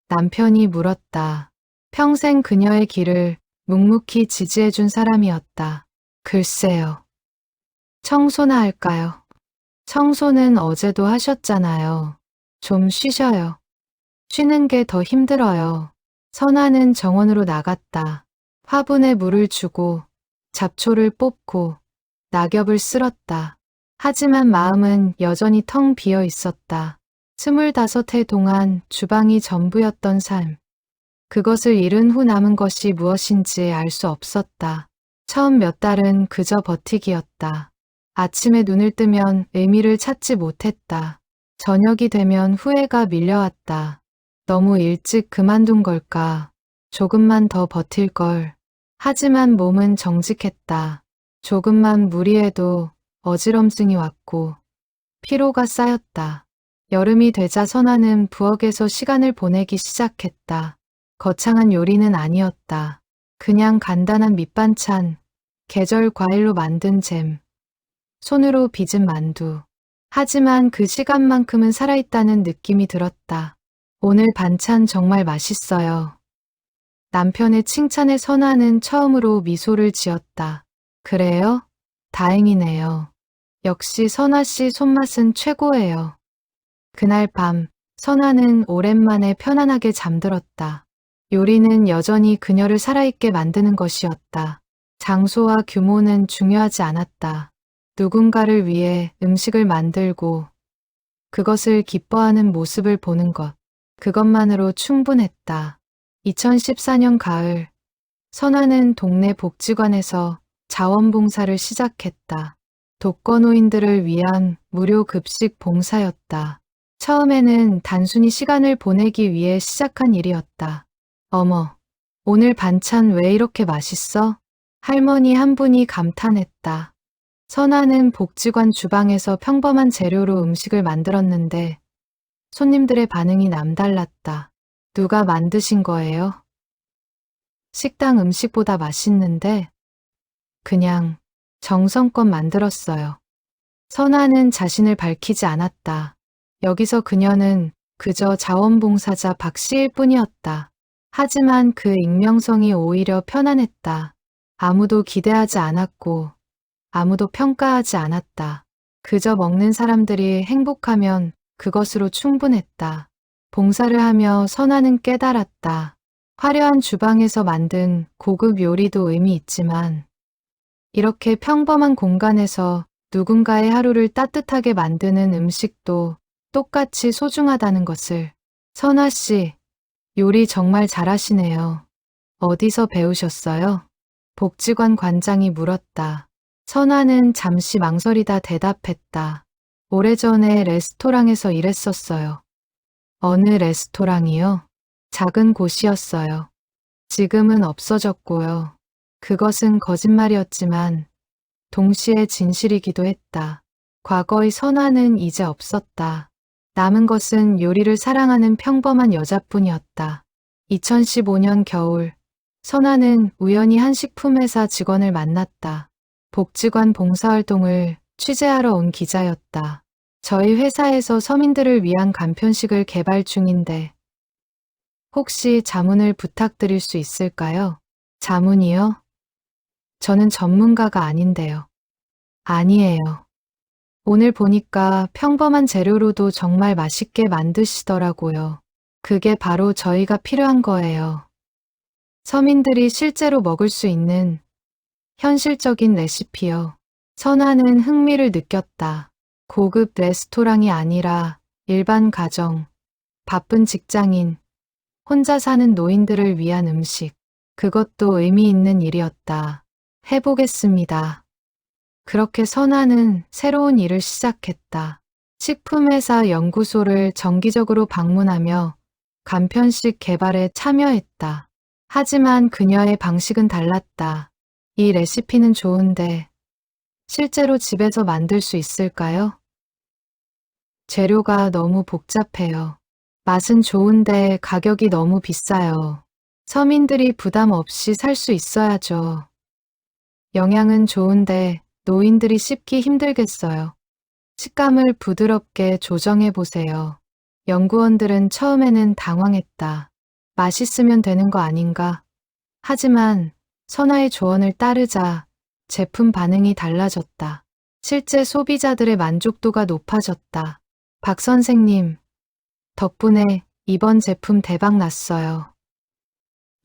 남편이 물었다. 평생 그녀의 길을 묵묵히 지지해준 사람이었다. 글쎄요. 청소나 할까요? 청소는 어제도 하셨잖아요. 좀 쉬셔요. 쉬는 게 더 힘들어요. 선아는 정원으로 나갔다. 화분에 물을 주고 잡초를 뽑고 낙엽을 쓸었다. 하지만 마음은 여전히 텅 비어 있었다. 25해 동안 주방이 전부였던 삶. 그것을 잃은 후 남은 것이 무엇인지 알 수 없었다. 처음 몇 달은 그저 버티기였다. 아침에 눈을 뜨면 의미를 찾지 못했다. 저녁이 되면 후회가 밀려왔다. 너무 일찍 그만둔 걸까? 조금만 더 버틸 걸. 하지만 몸은 정직했다. 조금만 무리해도 어지럼증이 왔고 피로가 쌓였다. 여름이 되자 선아는 부엌에서 시간을 보내기 시작했다. 거창한 요리는 아니었다. 그냥 간단한 밑반찬, 계절 과일로 만든 잼, 손으로 빚은 만두. 하지만 그 시간만큼은 살아있다는 느낌이 들었다. 오늘 반찬 정말 맛있어요. 남편의 칭찬에 선아는 처음으로 미소를 지었다. 그래요? 다행이네요. 역시 선아 씨 손맛은 최고예요. 그날 밤, 선아는 오랜만에 편안하게 잠들었다. 요리는 여전히 그녀를 살아있게 만드는 것이었다. 장소와 규모는 중요하지 않았다. 누군가를 위해 음식을 만들고 그것을 기뻐하는 모습을 보는 것. 그것만으로 충분했다. 2014년 가을, 선아는 동네 복지관에서 자원봉사를 시작했다. 독거노인들을 위한 무료 급식 봉사였다. 처음에는 단순히 시간을 보내기 위해 시작한 일이었다. 어머, 오늘 반찬 왜 이렇게 맛있어? 할머니 한 분이 감탄했다. 선아는 복지관 주방에서 평범한 재료로 음식을 만들었는데 손님들의 반응이 남달랐다. 누가 만드신 거예요? 식당 음식보다 맛있는데 그냥 정성껏 만들었어요. 선아는 자신을 밝히지 않았다. 여기서 그녀는 그저 자원봉사자 박 씨일 뿐이었다. 하지만 그 익명성이 오히려 편안했다. 아무도 기대하지 않았고 아무도 평가하지 않았다. 그저 먹는 사람들이 행복하면 그것으로 충분했다. 봉사를 하며 선아는 깨달았다. 화려한 주방에서 만든 고급 요리도 의미 있지만 이렇게 평범한 공간에서 누군가의 하루를 따뜻하게 만드는 음식도 똑같이 소중하다는 것을. 선아 씨, 요리 정말 잘하시네요. 어디서 배우셨어요? 복지관 관장이 물었다. 선아는 잠시 망설이다 대답했다. 오래전에 레스토랑에서 일했었어요. 어느 레스토랑이요? 작은 곳이었어요. 지금은 없어졌고요. 그것은 거짓말이었지만 동시에 진실이기도 했다. 과거의 선아는 이제 없었다. 남은 것은 요리를 사랑하는 평범한 여자뿐이었다. 2015년 겨울, 선아는 우연히 한 식품회사 직원을 만났다. 복지관 봉사활동을 취재하러 온 기자였다. 저희 회사에서 서민들을 위한 간편식을 개발 중인데 혹시 자문을 부탁드릴 수 있을까요? 자문이요? 저는 전문가가 아닌데요. 아니에요. 오늘 보니까 평범한 재료로도 정말 맛있게 만드시더라고요. 그게 바로 저희가 필요한 거예요. 서민들이 실제로 먹을 수 있는 현실적인 레시피요. 선아는 흥미를 느꼈다. 고급 레스토랑이 아니라 일반 가정, 바쁜 직장인, 혼자 사는 노인들을 위한 음식. 그것도 의미 있는 일이었다. 해보겠습니다. 그렇게 선아는 새로운 일을 시작했다. 식품회사 연구소를 정기적으로 방문하며 간편식 개발에 참여했다. 하지만 그녀의 방식은 달랐다. 이 레시피는 좋은데 실제로 집에서 만들 수 있을까요? 재료가 너무 복잡해요. 맛은 좋은데 가격이 너무 비싸요. 서민들이 부담 없이 살 수 있어야죠. 영양은 좋은데 노인들이 씹기 힘들겠어요. 식감을 부드럽게 조정해 보세요. 연구원들은 처음에는 당황했다. 맛있으면 되는 거 아닌가? 하지만 선아의 조언을 따르자 제품 반응이 달라졌다. 실제 소비자들의 만족도가 높아졌다. 박 선생님, 덕분에 이번 제품 대박 났어요.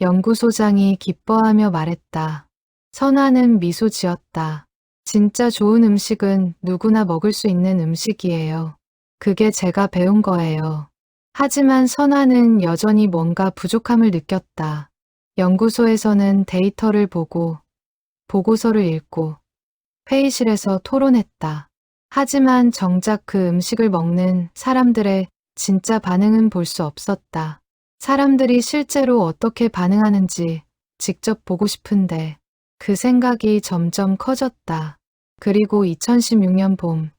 연구소장이 기뻐하며 말했다. 선아는 미소 지었다. 진짜 좋은 음식은 누구나 먹을 수 있는 음식이에요. 그게 제가 배운 거예요. 하지만 선아는 여전히 뭔가 부족함을 느꼈다. 연구소에서는 데이터를 보고 보고서를 읽고 회의실에서 토론했다. 하지만 정작 그 음식을 먹는 사람들의 진짜 반응은 볼 수 없었다. 사람들이 실제로 어떻게 반응하는지 직접 보고 싶은데 그 생각이 점점 커졌다. 그리고 2016년 봄,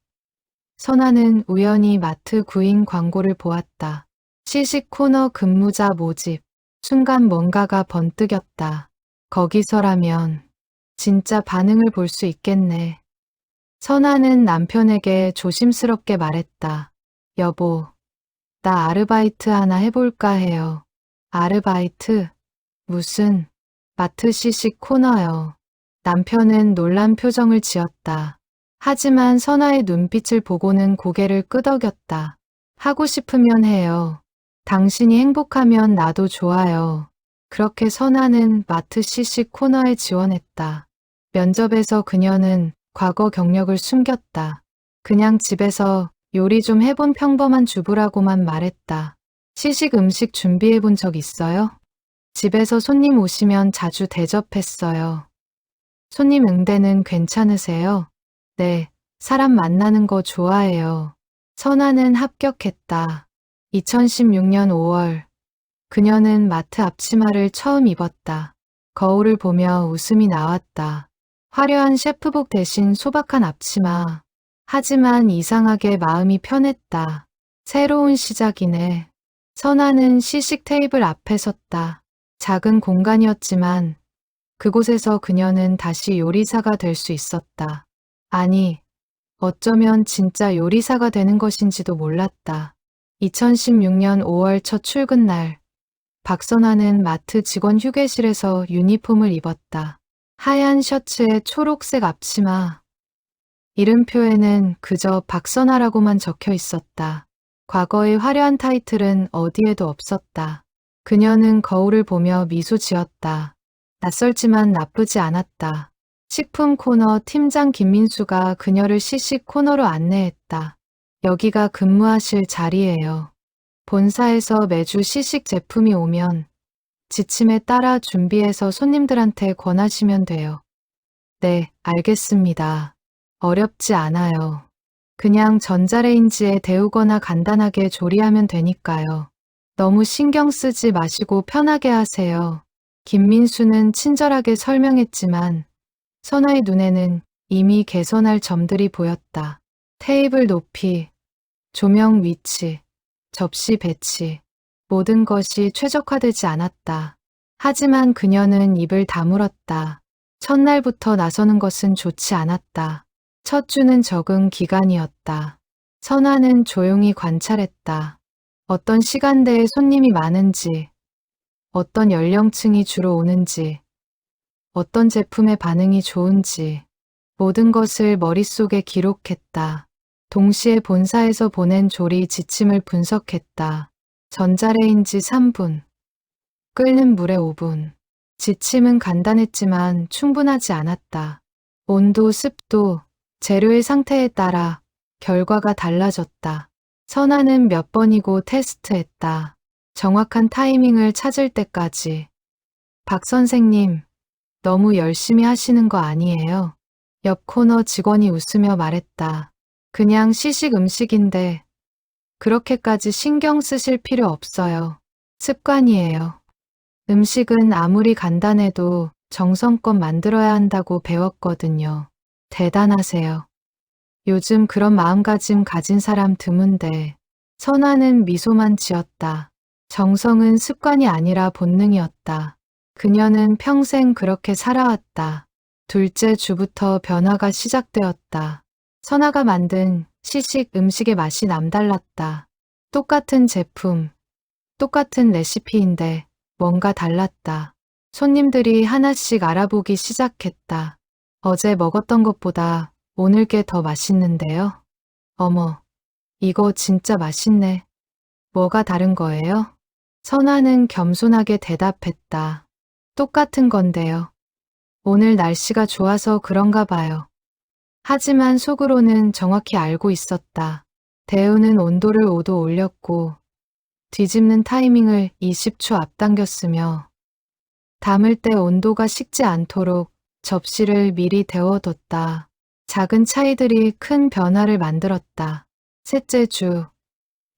선아는 우연히 마트 구인 광고를 보았다. 시식 코너 근무자 모집. 순간 뭔가가 번뜩였다. 거기서라면 진짜 반응을 볼 수 있겠네. 선아는 남편에게 조심스럽게 말했다. 여보, 나 아르바이트 하나 해볼까 해요. 아르바이트? 무슨? 마트 시식 코너요. 남편은 놀란 표정을 지었다. 하지만 선아의 눈빛을 보고는 고개를 끄덕였다. 하고 싶으면 해요. 당신이 행복하면 나도 좋아요. 그렇게 선아는 마트 시식 코너에 지원했다. 면접에서 그녀는 과거 경력을 숨겼다. 그냥 집에서 요리 좀 해본 평범한 주부라고만 말했다. 시식 음식 준비해 본 적 있어요? 집에서 손님 오시면 자주 대접했어요. 손님 응대는 괜찮으세요? 네, 사람 만나는 거 좋아해요. 선아는 합격했다. 2016년 5월, 그녀는 마트 앞치마를 처음 입었다. 거울을 보며 웃음이 나왔다. 화려한 셰프복 대신 소박한 앞치마. 하지만 이상하게 마음이 편했다. 새로운 시작이네. 선아는 시식 테이블 앞에 섰다. 작은 공간이었지만 그곳에서 그녀는 다시 요리사가 될 수 있었다. 아니, 어쩌면 진짜 요리사가 되는 것인지도 몰랐다. 2016년 5월 첫 출근 날, 박선아는 마트 직원 휴게실에서 유니폼을 입었다. 하얀 셔츠에 초록색 앞치마. 이름표에는 그저 박선아라고만 적혀 있었다. 과거의 화려한 타이틀은 어디에도 없었다. 그녀는 거울을 보며 미소 지었다. 낯설지만 나쁘지 않았다. 식품 코너 팀장 김민수가 그녀를 시식 코너로 안내했다. 여기가 근무하실 자리예요. 본사에서 매주 시식 제품이 오면 지침에 따라 준비해서 손님들한테 권하시면 돼요. 네, 알겠습니다. 어렵지 않아요. 그냥 전자레인지에 데우거나 간단하게 조리하면 되니까요. 너무 신경 쓰지 마시고 편하게 하세요. 김민수는 친절하게 설명했지만 선아의 눈에는 이미 개선할 점들이 보였다. 테이블 높이, 조명 위치, 접시 배치, 모든 것이 최적화되지 않았다. 하지만 그녀는 입을 다물었다. 첫날부터 나서는 것은 좋지 않았다. 첫 주는 적응 기간이었다. 선아는 조용히 관찰했다. 어떤 시간대에 손님이 많은지, 어떤 연령층이 주로 오는지, 어떤 제품의 반응이 좋은지, 모든 것을 머릿속에 기록했다. 동시에 본사에서 보낸 조리 지침을 분석했다. 전자레인지 3분, 끓는 물에 5분. 지침은 간단했지만 충분하지 않았다. 온도, 습도, 재료의 상태에 따라 결과가 달라졌다. 선아는 몇 번이고 테스트했다. 정확한 타이밍을 찾을 때까지. 박 선생님, 너무 열심히 하시는 거 아니에요? 옆 코너 직원이 웃으며 말했다. 그냥 시식 음식인데 그렇게까지 신경 쓰실 필요 없어요. 습관이에요. 음식은 아무리 간단해도 정성껏 만들어야 한다고 배웠거든요. 대단하세요. 요즘 그런 마음가짐 가진 사람 드문데. 선아는 미소만 지었다. 정성은 습관이 아니라 본능이었다. 그녀는 평생 그렇게 살아왔다. 둘째 주부터 변화가 시작되었다. 선아가 만든 시식 음식의 맛이 남달랐다. 똑같은 제품, 똑같은 레시피인데 뭔가 달랐다. 손님들이 하나씩 알아보기 시작했다. 어제 먹었던 것보다 오늘 게 더 맛있는데요? 어머, 이거 진짜 맛있네. 뭐가 다른 거예요? 선아는 겸손하게 대답했다. 똑같은 건데요. 오늘 날씨가 좋아서 그런가 봐요. 하지만 속으로는 정확히 알고 있었다. 데우는 온도를 5도 올렸고 뒤집는 타이밍을 20초 앞당겼으며 담을 때 온도가 식지 않도록 접시를 미리 데워뒀다. 작은 차이들이 큰 변화를 만들었다. 셋째 주,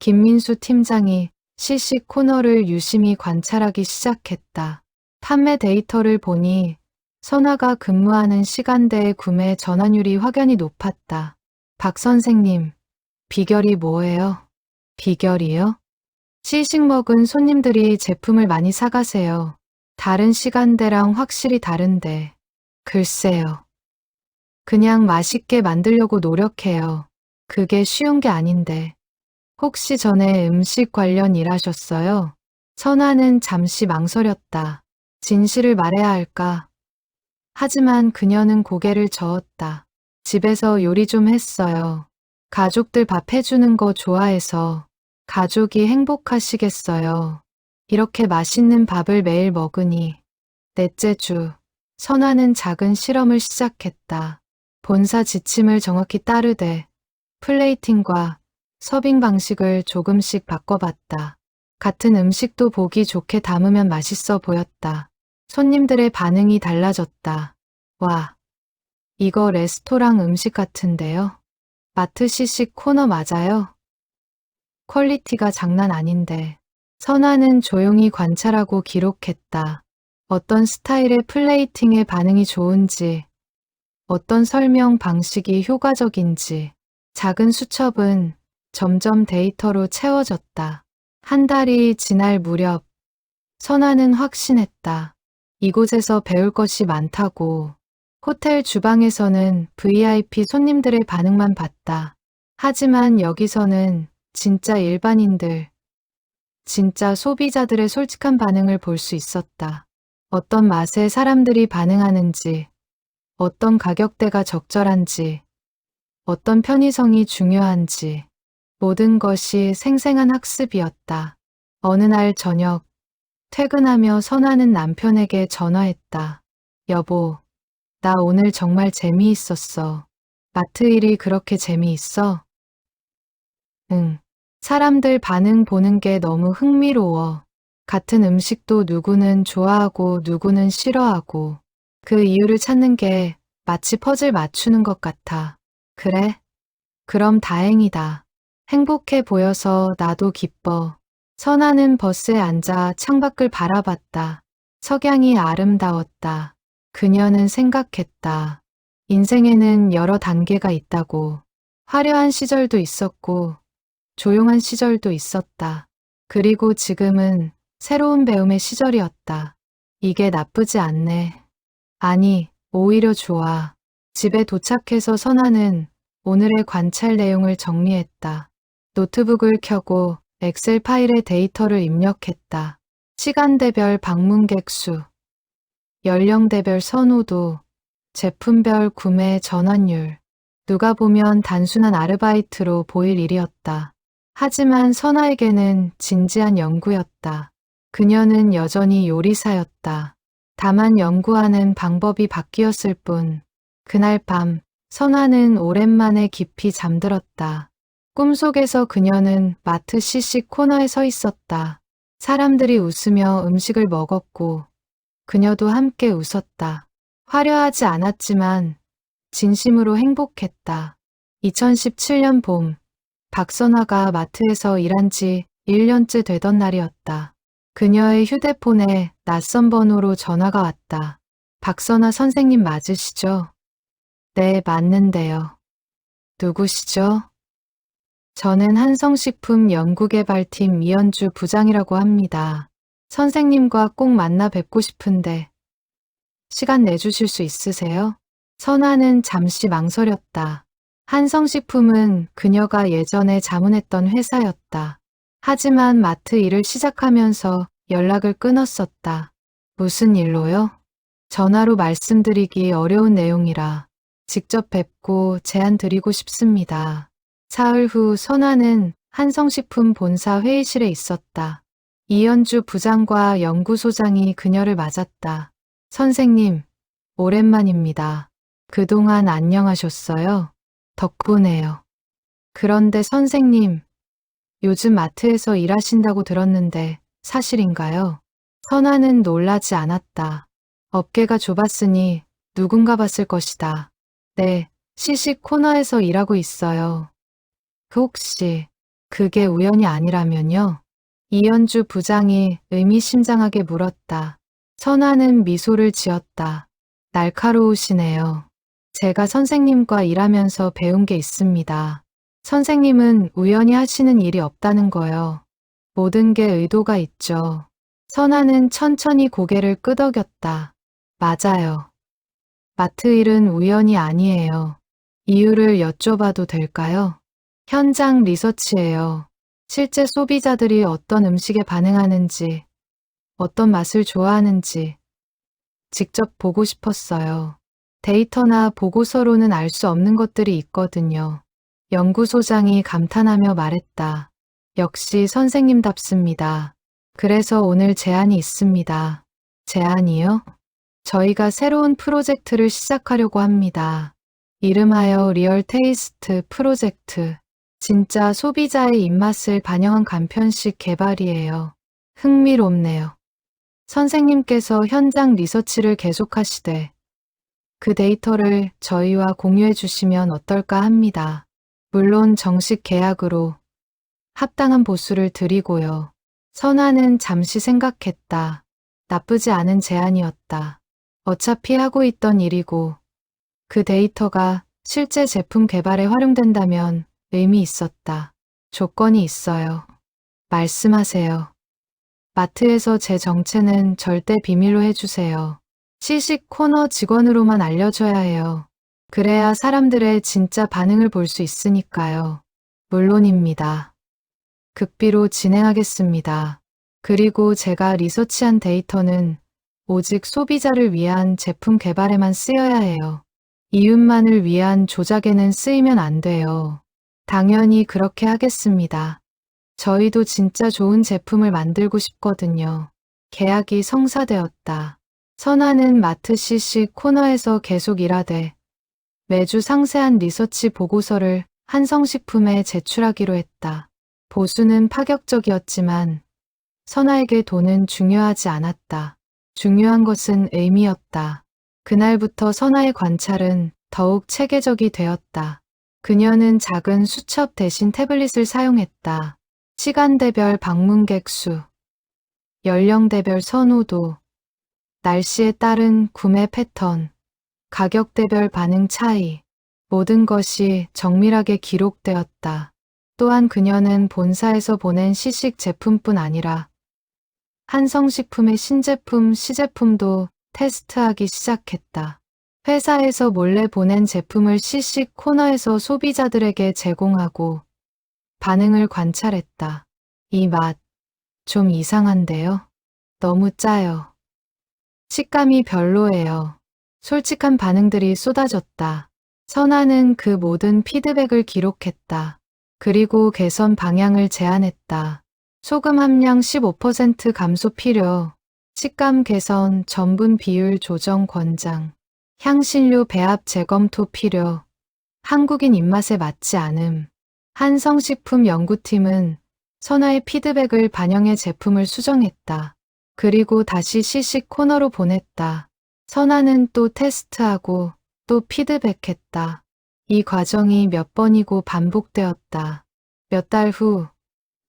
김민수 팀장이 시식 코너를 유심히 관찰하기 시작했다. 판매 데이터를 보니 선아가 근무하는 시간대의 구매 전환율이 확연히 높았다. 박 선생님, 비결이 뭐예요? 비결이요? 시식 먹은 손님들이 제품을 많이 사가세요. 다른 시간대랑 확실히 다른데. 글쎄요. 그냥 맛있게 만들려고 노력해요. 그게 쉬운 게 아닌데. 혹시 전에 음식 관련 일하셨어요? 선아는 잠시 망설였다. 진실을 말해야 할까? 하지만 그녀는 고개를 저었다. 집에서 요리 좀 했어요. 가족들 밥 해주는 거 좋아해서. 가족이 행복하시겠어요. 이렇게 맛있는 밥을 매일 먹으니. 넷째 주, 선아는 작은 실험을 시작했다. 본사 지침을 정확히 따르되 플레이팅과 서빙 방식을 조금씩 바꿔봤다. 같은 음식도 보기 좋게 담으면 맛있어 보였다. 손님들의 반응이 달라졌다. 와, 이거 레스토랑 음식 같은데요? 마트 시식 코너 맞아요? 퀄리티가 장난 아닌데. 선아는 조용히 관찰하고 기록했다. 어떤 스타일의 플레이팅에 반응이 좋은지, 어떤 설명 방식이 효과적인지. 작은 수첩은 점점 데이터로 채워졌다. 한 달이 지날 무렵, 선아는 확신했다. 이곳에서 배울 것이 많다고. 호텔 주방에서는 VIP 손님들의 반응만 봤다. 하지만 여기서는 진짜 일반인들, 진짜 소비자들의 솔직한 반응을 볼 수 있었다. 어떤 맛에 사람들이 반응하는지, 어떤 가격대가 적절한지, 어떤 편의성이 중요한지, 모든 것이 생생한 학습이었다. 어느 날 저녁, 퇴근하며 선아는 남편에게 전화했다. 여보, 나 오늘 정말 재미있었어. 마트 일이 그렇게 재미있어? 응. 사람들 반응 보는 게 너무 흥미로워. 같은 음식도 누구는 좋아하고 누구는 싫어하고 그 이유를 찾는 게 마치 퍼즐 맞추는 것 같아. 그래? 그럼 다행이다. 행복해 보여서 나도 기뻐. 선아는 버스에 앉아 창밖을 바라봤다. 석양이 아름다웠다. 그녀는 생각했다. 인생에는 여러 단계가 있다고. 화려한 시절도 있었고 조용한 시절도 있었다. 그리고 지금은 새로운 배움의 시절이었다. 이게 나쁘지 않네. 아니, 오히려 좋아. 집에 도착해서 선아는 오늘의 관찰 내용을 정리했다. 노트북을 켜고 엑셀 파일에 데이터를 입력했다. 시간대별 방문객 수, 연령대별 선호도, 제품별 구매 전환율. 누가 보면 단순한 아르바이트로 보일 일이었다. 하지만 선아에게는 진지한 연구였다. 그녀는 여전히 요리사였다. 다만 연구하는 방법이 바뀌었을 뿐. 그날 밤, 선아는 오랜만에 깊이 잠들었다. 꿈속에서 그녀는 마트 시식 코너에 서 있었다. 사람들이 웃으며 음식을 먹었고 그녀도 함께 웃었다. 화려하지 않았지만 진심으로 행복했다. 2017년 봄, 박선아가 마트에서 일한 지 1년째 되던 날이었다. 그녀의 휴대폰에 낯선 번호로 전화가 왔다. 박선아 선생님 맞으시죠? 네, 맞는데요. 누구시죠? 저는 한성식품 연구개발팀 이현주 부장이라고 합니다. 선생님과 꼭 만나 뵙고 싶은데 시간 내주실 수 있으세요? 선아는 잠시 망설였다. 한성식품은 그녀가 예전에 자문했던 회사였다. 하지만 마트 일을 시작하면서 연락을 끊었었다. 무슨 일로요? 전화로 말씀드리기 어려운 내용이라 직접 뵙고 제안 드리고 싶습니다. 사흘 후 선아는 한성식품 본사 회의실에 있었다. 이현주 부장과 연구소장이 그녀를 맞았다. 선생님, 오랜만입니다. 그동안 안녕하셨어요? 덕분에요. 그런데 선생님, 요즘 마트에서 일하신다고 들었는데 사실인가요? 선아는 놀라지 않았다. 어깨가 좁았으니 누군가 봤을 것이다. 네, 시식 코너에서 일하고 있어요. 혹시 그게 우연이 아니라면요? 이현주 부장이 의미심장하게 물었다. 선아는 미소를 지었다. 날카로우시네요. 제가 선생님과 일하면서 배운 게 있습니다. 선생님은 우연히 하시는 일이 없다는 거요. 모든 게 의도가 있죠. 선아는 천천히 고개를 끄덕였다. 맞아요. 마트 일은 우연이 아니에요. 이유를 여쭤봐도 될까요? 현장 리서치예요. 실제 소비자들이 어떤 음식에 반응하는지, 어떤 맛을 좋아하는지 직접 보고 싶었어요. 데이터나 보고서로는 알 수 없는 것들이 있거든요. 연구소장이 감탄하며 말했다. 역시 선생님답습니다. 그래서 오늘 제안이 있습니다. 제안이요? 저희가 새로운 프로젝트를 시작하려고 합니다. 이름하여 리얼 테이스트 프로젝트. 진짜 소비자의 입맛을 반영한 간편식 개발이에요. 흥미롭네요. 선생님께서 현장 리서치를 계속하시되 그 데이터를 저희와 공유해 주시면 어떨까 합니다. 물론 정식 계약으로 합당한 보수를 드리고요. 선아는 잠시 생각했다. 나쁘지 않은 제안이었다. 어차피 하고 있던 일이고 그 데이터가 실제 제품 개발에 활용된다면 의미 있었다. 조건이 있어요. 말씀하세요. 마트에서 제 정체는 절대 비밀로 해주세요. 시식 코너 직원으로만 알려줘야 해요. 그래야 사람들의 진짜 반응을 볼 수 있으니까요. 물론입니다. 극비로 진행하겠습니다. 그리고 제가 리서치한 데이터는 오직 소비자를 위한 제품 개발에만 쓰여야 해요. 이윤만을 위한 조작에는 쓰이면 안 돼요. 당연히 그렇게 하겠습니다. 저희도 진짜 좋은 제품을 만들고 싶거든요. 계약이 성사되었다. 선아는 마트 시식 코너에서 계속 일하되 매주 상세한 리서치 보고서를 한성식품에 제출하기로 했다. 보수는 파격적이었지만 선아에게 돈은 중요하지 않았다. 중요한 것은 의미였다. 그날부터 선아의 관찰은 더욱 체계적이 되었다. 그녀는 작은 수첩 대신 태블릿을 사용했다. 시간대별 방문객 수, 연령대별 선호도, 날씨에 따른 구매 패턴, 가격대별 반응 차이, 모든 것이 정밀하게 기록되었다. 또한 그녀는 본사에서 보낸 시식 제품뿐 아니라 한성식품의 신제품, 시제품도 테스트하기 시작했다. 회사에서 몰래 보낸 제품을 CC 코너에서 소비자들에게 제공하고 반응을 관찰했다. 이 맛 좀 이상한데요? 너무 짜요. 식감이 별로예요. 솔직한 반응들이 쏟아졌다. 선아는 그 모든 피드백을 기록했다. 그리고 개선 방향을 제안했다. 소금 함량 15% 감소 필요, 식감 개선, 전분 비율 조정 권장, 향신료 배합 재검토 필요, 한국인 입맛에 맞지 않음. 한성식품 연구팀은 선아의 피드백을 반영해 제품을 수정했다. 그리고 다시 시식 코너로 보냈다. 선아는 또 테스트하고 또 피드백했다. 이 과정이 몇 번이고 반복되었다. 몇 달 후,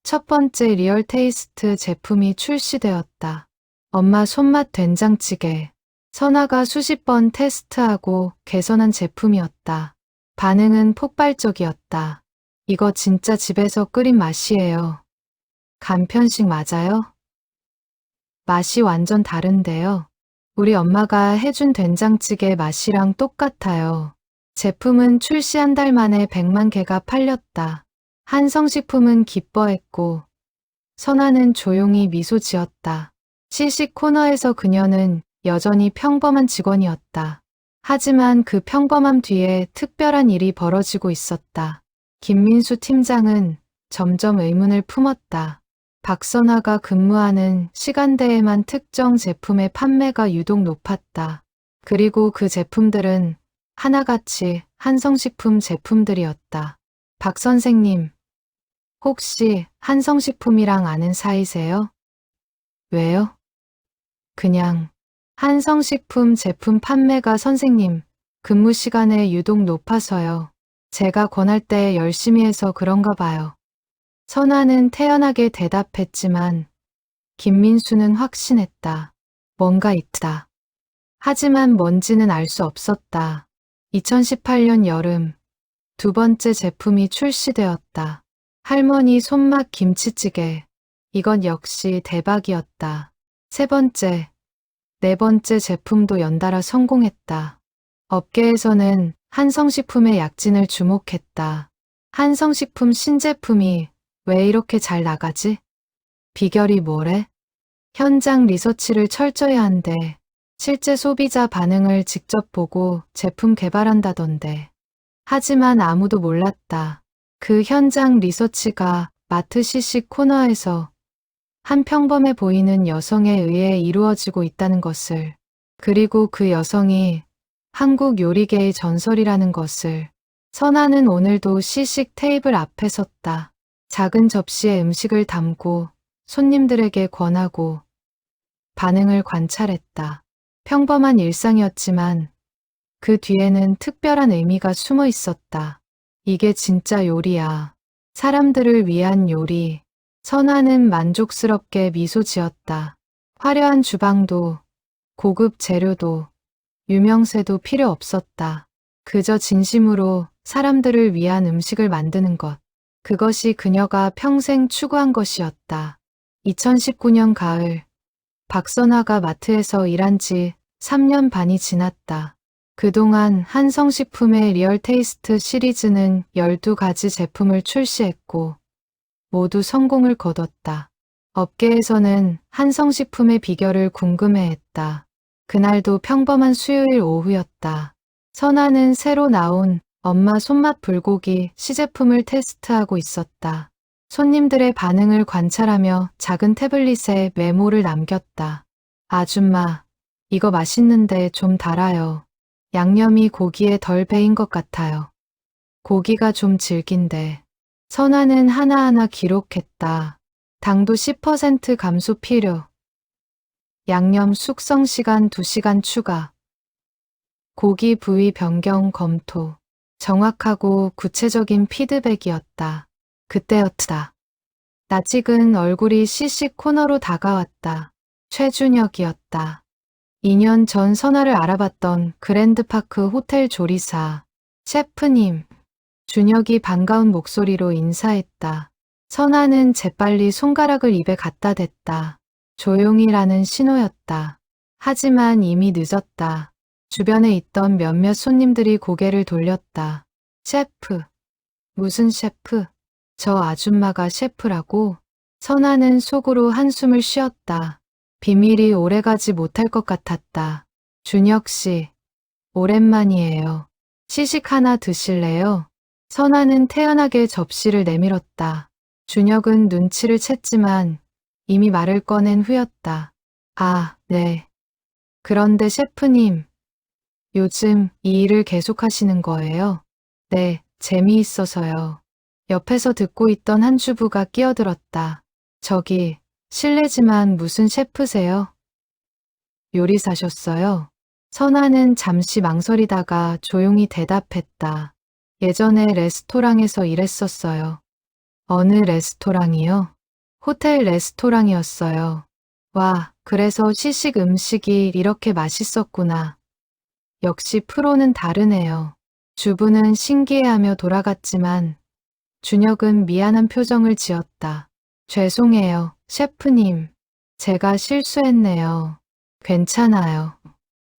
첫 번째 리얼 테이스트 제품이 출시되었다. 엄마 손맛 된장찌개. 선아가 수십 번 테스트하고 개선한 제품이었다. 반응은 폭발적이었다. 이거 진짜 집에서 끓인 맛이에요. 간편식 맞아요? 맛이 완전 다른데요. 우리 엄마가 해준 된장찌개 맛이랑 똑같아요. 제품은 출시 한 달 만에 100만 개가 팔렸다. 한성식품은 기뻐했고 선아는 조용히 미소 지었다. 시식 코너에서 그녀는 여전히 평범한 직원이었다. 하지만 그 평범함 뒤에 특별한 일이 벌어지고 있었다. 김민수 팀장은 점점 의문을 품었다. 박선아가 근무하는 시간대에만 특정 제품의 판매가 유독 높았다. 그리고 그 제품들은 하나같이 한성식품 제품들이었다. 박 선생님, 혹시 한성식품이랑 아는 사이세요? 왜요? 그냥 한성식품 제품 판매가 선생님 근무 시간에 유독 높아서요. 제가 권할 때 열심히 해서 그런가 봐요. 선아는 태연하게 대답했지만 김민수는 확신했다. 뭔가 있다. 하지만 뭔지는 알 수 없었다. 2018년 여름 두 번째 제품이 출시되었다. 할머니 손맛 김치찌개. 이건 역시 대박이었다. 세 번째, 네 번째 제품도 연달아 성공했다. 업계에서는 한성식품의 약진을 주목했다. 한성식품 신제품이 왜 이렇게 잘 나가지? 비결이 뭐래? 현장 리서치를 철저히 한대. 실제 소비자 반응을 직접 보고 제품 개발한다던데. 하지만 아무도 몰랐다. 그 현장 리서치가 마트 시식 코너에서 한 평범해 보이는 여성에 의해 이루어지고 있다는 것을, 그리고 그 여성이 한국 요리계의 전설이라는 것을. 선아는 오늘도 시식 테이블 앞에 섰다. 작은 접시에 음식을 담고 손님들에게 권하고 반응을 관찰했다. 평범한 일상이었지만 그 뒤에는 특별한 의미가 숨어 있었다. 이게 진짜 요리야. 사람들을 위한 요리. 선아는 만족스럽게 미소 지었다. 화려한 주방도, 고급 재료도, 유명세도 필요 없었다. 그저 진심으로 사람들을 위한 음식을 만드는 것. 그것이 그녀가 평생 추구한 것이었다. 2019년 가을, 박선아가 마트에서 일한 지 3년 반이 지났다. 그동안 한성식품의 리얼 테이스트 시리즈는 12가지 제품을 출시했고 모두 성공을 거뒀다. 업계에서는 한성식품의 비결을 궁금해했다. 그날도 평범한 수요일 오후였다. 선아는 새로 나온 엄마 손맛 불고기 시제품을 테스트하고 있었다. 손님들의 반응을 관찰하며 작은 태블릿에 메모를 남겼다. 아줌마, 이거 맛있는데 좀 달아요. 양념이 고기에 덜 배인 것 같아요. 고기가 좀 질긴데. 선아는 하나하나 기록했다. 당도 10% 감소 필요. 양념 숙성 시간 2시간 추가. 고기 부위 변경 검토. 정확하고 구체적인 피드백이었다. 그때였다. 낯익은 얼굴이 시식 코너로 다가왔다. 최준혁이었다. 2년 전 선아를 알아봤던 그랜드파크 호텔 조리사. 셰프님. 준혁이 반가운 목소리로 인사했다. 선아는 재빨리 손가락을 입에 갖다 댔다. 조용히라는 신호였다. 하지만 이미 늦었다. 주변에 있던 몇몇 손님들이 고개를 돌렸다. 셰프. 무슨 셰프? 저 아줌마가 셰프라고? 선아는 속으로 한숨을 쉬었다. 비밀이 오래가지 못할 것 같았다. 준혁 씨, 오랜만이에요. 시식 하나 드실래요? 선아는 태연하게 접시를 내밀었다. 준혁은 눈치를 챘지만 이미 말을 꺼낸 후였다. 아, 네. 그런데 셰프님, 요즘 이 일을 계속하시는 거예요? 네, 재미있어서요. 옆에서 듣고 있던 한 주부가 끼어들었다. 저기, 실례지만 무슨 셰프세요? 요리사셨어요? 선아는 잠시 망설이다가 조용히 대답했다. 예전에 레스토랑에서 일했었어요. 어느 레스토랑이요? 호텔 레스토랑이었어요. 와, 그래서 시식 음식이 이렇게 맛있었구나. 역시 프로는 다르네요. 주부는 신기해하며 돌아갔지만 준혁은 미안한 표정을 지었다. 죄송해요, 셰프님. 제가 실수했네요. 괜찮아요.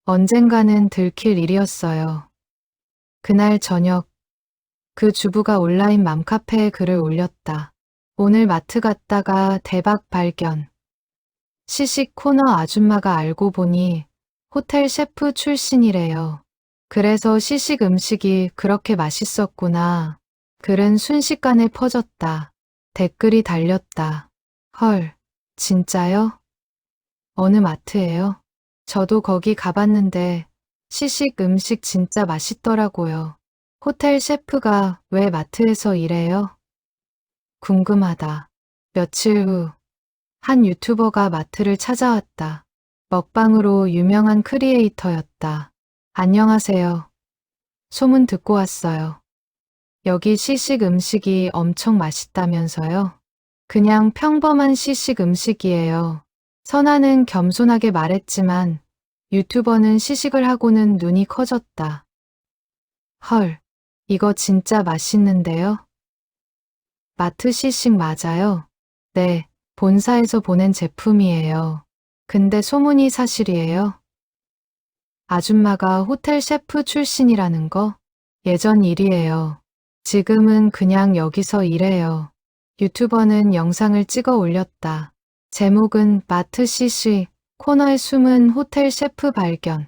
언젠가는 들킬 일이었어요. 그날 저녁, 그 주부가 온라인 맘카페에 글을 올렸다. 오늘 마트 갔다가 대박 발견. 시식 코너 아줌마가 알고 보니 호텔 셰프 출신이래요. 그래서 시식 음식이 그렇게 맛있었구나. 글은 순식간에 퍼졌다. 댓글이 달렸다. 헐, 진짜요? 어느 마트예요? 저도 거기 가봤는데 시식 음식 진짜 맛있더라고요. 호텔 셰프가 왜 마트에서 일해요? 궁금하다. 며칠 후, 한 유튜버가 마트를 찾아왔다. 먹방으로 유명한 크리에이터였다. 안녕하세요. 소문 듣고 왔어요. 여기 시식 음식이 엄청 맛있다면서요? 그냥 평범한 시식 음식이에요. 선아는 겸손하게 말했지만 유튜버는 시식을 하고는 눈이 커졌다. 헐, 이거 진짜 맛있는데요? 마트 시식 맞아요? 네, 본사에서 보낸 제품이에요. 근데 소문이 사실이에요? 아줌마가 호텔 셰프 출신이라는 거? 예전 일이에요. 지금은 그냥 여기서 일해요. 유튜버는 영상을 찍어 올렸다. 제목은 마트 시식, 코너에 숨은 호텔 셰프 발견.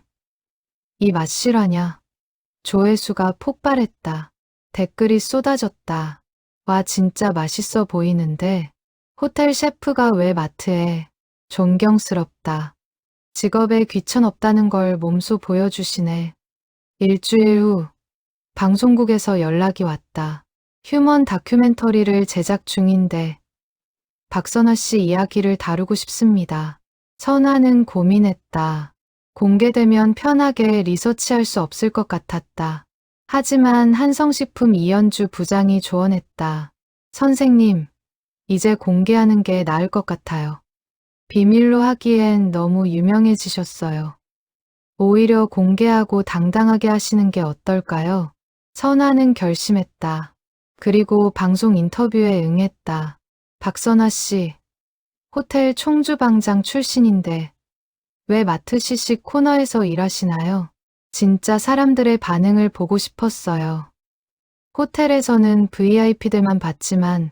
이 맛 실화냐? 조회수가 폭발했다. 댓글이 쏟아졌다. 와, 진짜 맛있어 보이는데 호텔 셰프가 왜 마트에? 존경스럽다. 직업에 귀천 없다는 걸 몸소 보여주시네. 일주일 후 방송국에서 연락이 왔다. 휴먼 다큐멘터리를 제작 중인데 박선아 씨 이야기를 다루고 싶습니다. 선아는 고민했다. 공개되면 편하게 리서치할 수 없을 것 같았다. 하지만 한성식품 이현주 부장이 조언했다. 선생님, 이제 공개하는 게 나을 것 같아요. 비밀로 하기엔 너무 유명해지셨어요. 오히려 공개하고 당당하게 하시는 게 어떨까요? 선아는 결심했다. 그리고 방송 인터뷰에 응했다. 박선아 씨, 호텔 총주방장 출신인데 왜 마트 시식 코너에서 일하시나요? 진짜 사람들의 반응을 보고 싶었어요. 호텔에서는 VIP들만 봤지만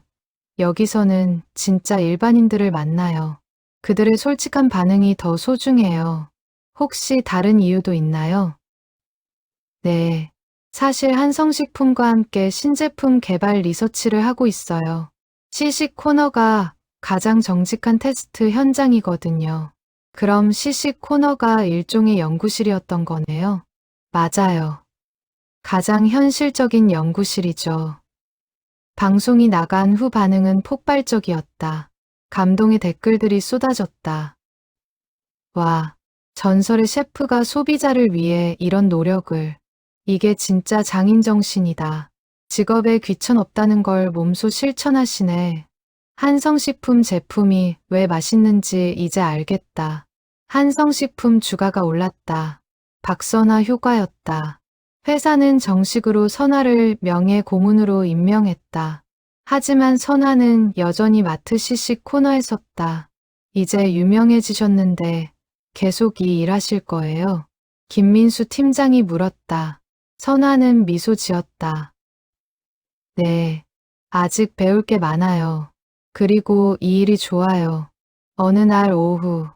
여기서는 진짜 일반인들을 만나요. 그들의 솔직한 반응이 더 소중해요. 혹시 다른 이유도 있나요? 네. 사실 한성식품과 함께 신제품 개발 리서치를 하고 있어요. 시식 코너가 가장 정직한 테스트 현장이거든요. 그럼 시식 코너가 일종의 연구실이었던 거네요? 맞아요. 가장 현실적인 연구실이죠. 방송이 나간 후 반응은 폭발적이었다. 감동의 댓글들이 쏟아졌다. 와, 전설의 셰프가 소비자를 위해 이런 노력을. 이게 진짜 장인정신이다. 직업에 귀천 없다는 걸 몸소 실천하시네. 한성식품 제품이 왜 맛있는지 이제 알겠다. 한성식품 주가가 올랐다. 박선아 효과였다. 회사는 정식으로 선아를 명예 고문으로 임명했다. 하지만 선아는 여전히 마트 시식 코너에 섰다. 이제 유명해지셨는데 계속 이 일 하실 거예요? 김민수 팀장이 물었다. 선아는 미소 지었다. 네, 아직 배울 게 많아요. 그리고 이 일이 좋아요. 어느 날 오후,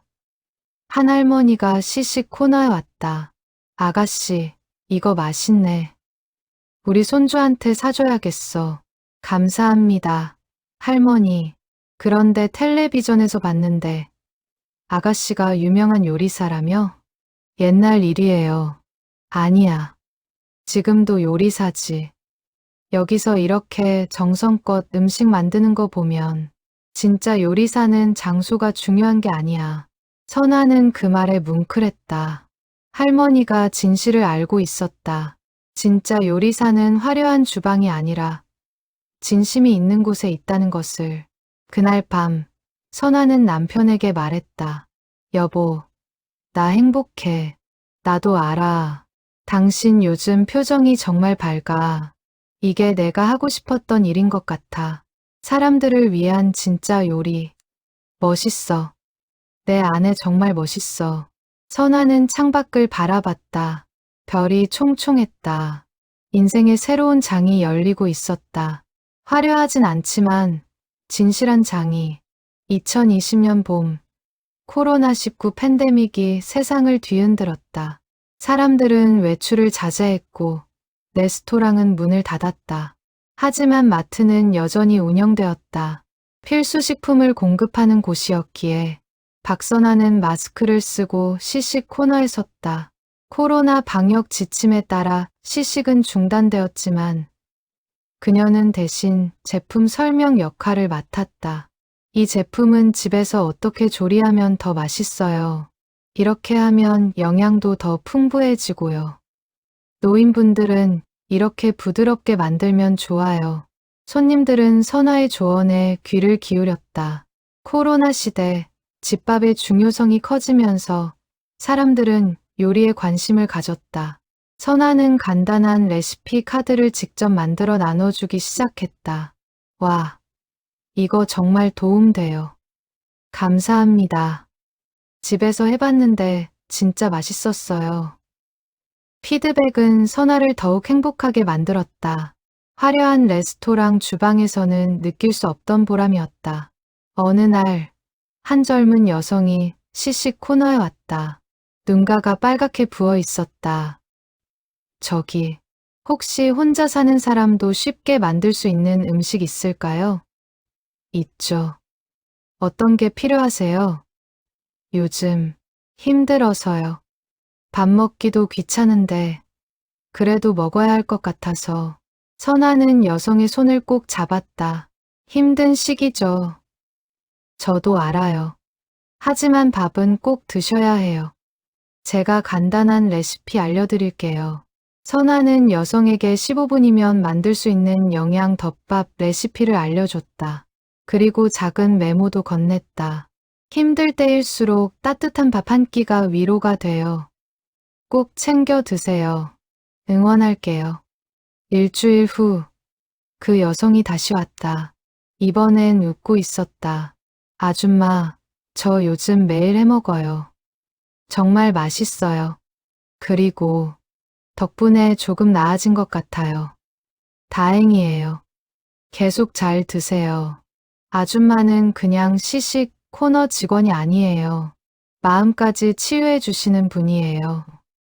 한 할머니가 시식 코너에 왔다. 아가씨, 이거 맛있네. 우리 손주한테 사줘야겠어. 감사합니다. 할머니. 그런데 텔레비전에서 봤는데 아가씨가 유명한 요리사라며? 옛날 일이에요. 아니야. 지금도 요리사지. 여기서 이렇게 정성껏 음식 만드는 거 보면 진짜 요리사는 장소가 중요한 게 아니야. 선아는 그 말에 뭉클했다. 할머니가 진실을 알고 있었다. 진짜 요리사는 화려한 주방이 아니라 진심이 있는 곳에 있다는 것을. 그날 밤, 선아는 남편에게 말했다. 여보, 나 행복해. 나도 알아. 당신 요즘 표정이 정말 밝아. 이게 내가 하고 싶었던 일인 것 같아. 사람들을 위한 진짜 요리. 멋있어. 내 아내 정말 멋있어. 선아는 창밖을 바라봤다. 별이 총총했다. 인생의 새로운 장이 열리고 있었다. 화려하진 않지만 진실한 장이. 2020년 봄, 코로나19 팬데믹이 세상을 뒤흔들었다. 사람들은 외출을 자제했고 레스토랑은 문을 닫았다. 하지만 마트는 여전히 운영되었다. 필수 식품을 공급하는 곳이었기에 박선아는 마스크를 쓰고 시식 코너에 섰다. 코로나 방역 지침에 따라 시식은 중단되었지만 그녀는 대신 제품 설명 역할을 맡았다. 이 제품은 집에서 어떻게 조리하면 더 맛있어요. 이렇게 하면 영양도 더 풍부해지고요. 노인분들은 이렇게 부드럽게 만들면 좋아요. 손님들은 선아의 조언에 귀를 기울였다. 코로나 시대 집밥의 중요성이 커지면서 사람들은 요리에 관심을 가졌다. 선아는 간단한 레시피 카드를 직접 만들어 나눠주기 시작했다. 와, 이거 정말 도움돼요. 감사합니다. 집에서 해봤는데 진짜 맛있었어요. 피드백은 선아를 더욱 행복하게 만들었다. 화려한 레스토랑 주방에서는 느낄 수 없던 보람이었다. 어느 날, 한 젊은 여성이 시식 코너에 왔다. 눈가가 빨갛게 부어 있었다. 저기, 혹시 혼자 사는 사람도 쉽게 만들 수 있는 음식 있을까요? 있죠. 어떤 게 필요하세요? 요즘 힘들어서요. 밥 먹기도 귀찮은데 그래도 먹어야 할 것 같아서. 선아는 여성의 손을 꼭 잡았다. 힘든 시기죠. 저도 알아요. 하지만 밥은 꼭 드셔야 해요. 제가 간단한 레시피 알려드릴게요. 선아는 여성에게 15분이면 만들 수 있는 영양 덮밥 레시피를 알려줬다. 그리고 작은 메모도 건넸다. 힘들 때일수록 따뜻한 밥 한 끼가 위로가 돼요. 꼭 챙겨 드세요. 응원할게요. 일주일 후, 그 여성이 다시 왔다. 이번엔 웃고 있었다. 아줌마, 저 요즘 매일 해 먹어요. 정말 맛있어요. 그리고 덕분에 조금 나아진 것 같아요. 다행이에요. 계속 잘 드세요. 아줌마는 그냥 시식 코너 직원이 아니에요. 마음까지 치유해 주시는 분이에요.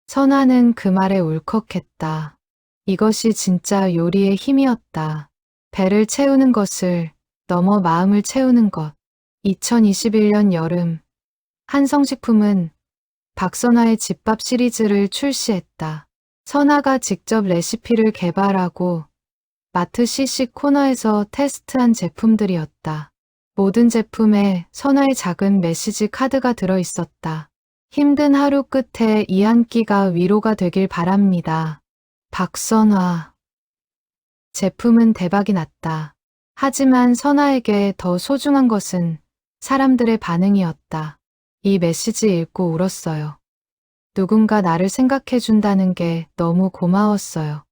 선아는 그 말에 울컥했다. 이것이 진짜 요리의 힘이었다. 배를 채우는 것을 넘어 마음을 채우는 것. 2021년 여름, 한성식품은 박선아의 집밥 시리즈를 출시했다. 선아가 직접 레시피를 개발하고 마트 시식 코너에서 테스트한 제품들이었다. 모든 제품에 선아의 작은 메시지 카드가 들어있었다. 힘든 하루 끝에 이 한 끼가 위로가 되길 바랍니다. 박선화. 제품은 대박이 났다. 하지만 선아에게 더 소중한 것은 사람들의 반응이었다. 이 메시지 읽고 울었어요. 누군가 나를 생각해 준다는 게 너무 고마웠어요.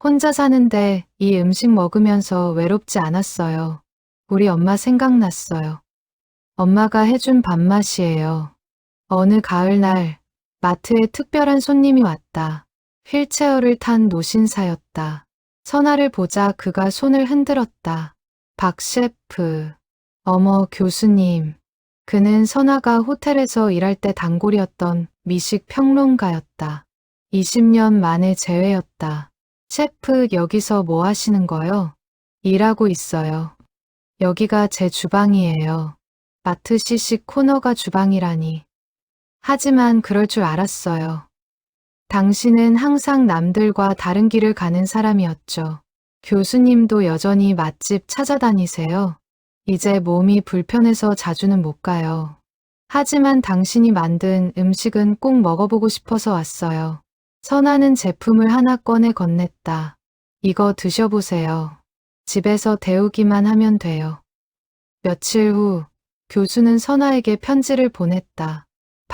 혼자 사는데 이 음식 먹으면서 외롭지 않았어요. 우리 엄마 생각났어요. 엄마가 해준 밥맛이에요. 어느 가을날 마트에 특별한 손님이 왔다. 휠체어를 탄 노신사였다. 선아를 보자 그가 손을 흔들었다. 박 셰프. 어머, 교수님. 그는 선아가 호텔에서 일할 때 단골이었던 미식 평론가였다. 20년 만에 재회였다. 셰프, 여기서 뭐 하시는 거요? 일하고 있어요. 여기가 제 주방이에요. 마트 시식 코너가 주방이라니. 하지만 그럴 줄 알았어요. 당신은 항상 남들과 다른 길을 가는 사람이었죠. 교수님도 여전히 맛집 찾아다니세요. 이제 몸이 불편해서 자주는 못 가요. 하지만 당신이 만든 음식은 꼭 먹어보고 싶어서 왔어요. 선아는 제품을 하나 꺼내 건넸다. 이거 드셔보세요. 집에서 데우기만 하면 돼요. 며칠 후 교수는 선아에게 편지를 보냈다.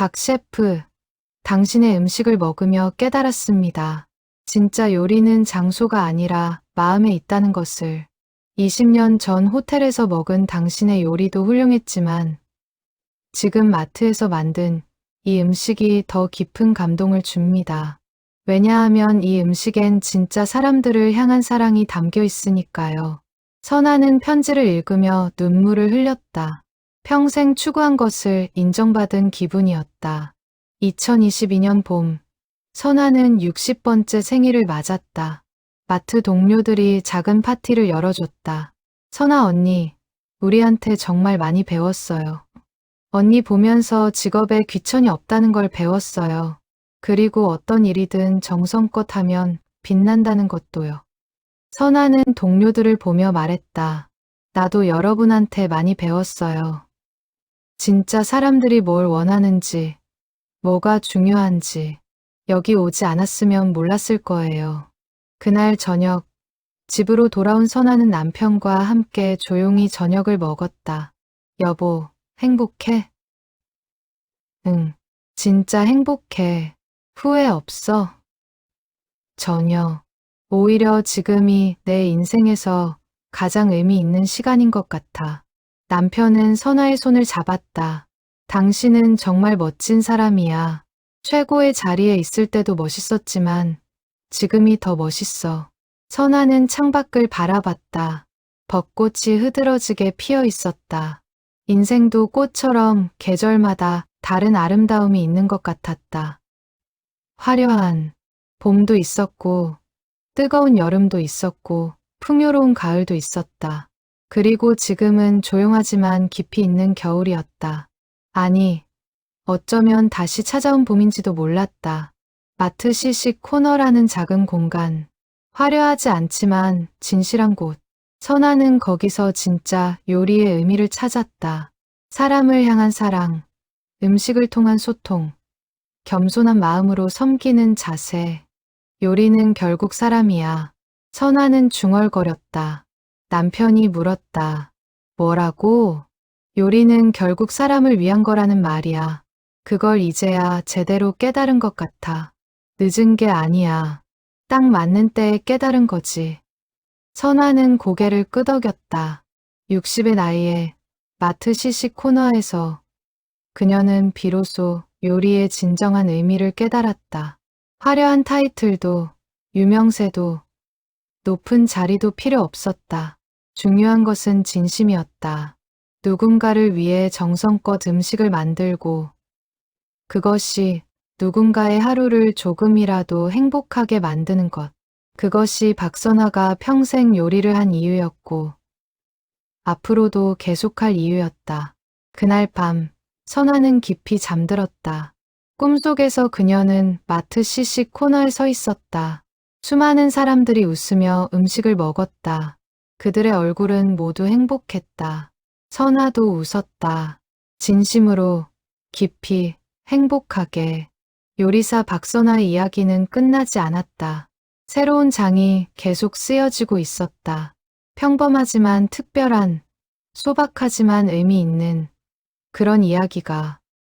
박 셰프, 당신의 음식을 먹으며 깨달았습니다. 진짜 요리는 장소가 아니라 마음에 있다는 것을. 20년 전 호텔에서 먹은 당신의 요리도 훌륭했지만 지금 마트에서 만든 이 음식이 더 깊은 감동을 줍니다. 왜냐하면 이 음식엔 진짜 사람들을 향한 사랑이 담겨 있으니까요. 선아는 편지를 읽으며 눈물을 흘렸다. 평생 추구한 것을 인정받은 기분이었다. 2022년 봄, 선아는 60번째 생일을 맞았다. 마트 동료들이 작은 파티를 열어줬다. 선아 언니, 우리한테 정말 많이 배웠어요. 언니 보면서 직업에 귀천이 없다는 걸 배웠어요. 그리고 어떤 일이든 정성껏 하면 빛난다는 것도요. 선아는 동료들을 보며 말했다. 나도 여러분한테 많이 배웠어요. 진짜 사람들이 뭘 원하는지, 뭐가 중요한지 여기 오지 않았으면 몰랐을 거예요. 그날 저녁, 집으로 돌아온 선아는 남편과 함께 조용히 저녁을 먹었다. 여보, 행복해? 응, 진짜 행복해. 후회 없어? 전혀. 오히려 지금이 내 인생에서 가장 의미 있는 시간인 것 같아. 남편은 선아의 손을 잡았다. 당신은 정말 멋진 사람이야. 최고의 자리에 있을 때도 멋있었지만 지금이 더 멋있어. 선아는 창밖을 바라봤다. 벚꽃이 흐드러지게 피어 있었다. 인생도 꽃처럼 계절마다 다른 아름다움이 있는 것 같았다. 화려한 봄도 있었고, 뜨거운 여름도 있었고, 풍요로운 가을도 있었다. 그리고 지금은 조용하지만 깊이 있는 겨울이었다. 아니, 어쩌면 다시 찾아온 봄인지도 몰랐다. 마트 시식 코너라는 작은 공간. 화려하지 않지만 진실한 곳. 선아는 거기서 진짜 요리의 의미를 찾았다. 사람을 향한 사랑, 음식을 통한 소통, 겸손한 마음으로 섬기는 자세. 요리는 결국 사람이야. 선아는 중얼거렸다. 남편이 물었다. 뭐라고? 요리는 결국 사람을 위한 거라는 말이야. 그걸 이제야 제대로 깨달은 것 같아. 늦은 게 아니야. 딱 맞는 때에 깨달은 거지. 선아는 고개를 끄덕였다. 60의 나이에 마트 시식 코너에서 그녀는 비로소 요리의 진정한 의미를 깨달았다. 화려한 타이틀도, 유명세도, 높은 자리도 필요 없었다. 중요한 것은 진심이었다. 누군가를 위해 정성껏 음식을 만들고 그것이 누군가의 하루를 조금이라도 행복하게 만드는 것. 그것이 박선아가 평생 요리를 한 이유였고 앞으로도 계속할 이유였다. 그날 밤 선아는 깊이 잠들었다. 꿈속에서 그녀는 마트 시식 코너에 서 있었다. 수많은 사람들이 웃으며 음식을 먹었다. 그들의 얼굴은 모두 행복했다. 선아도 웃었다. 진심으로, 깊이, 행복하게. 요리사 박선아의 이야기는 끝나지 않았다. 새로운 장이 계속 쓰여지고 있었다. 평범하지만 특별한, 소박하지만 의미 있는 그런 이야기가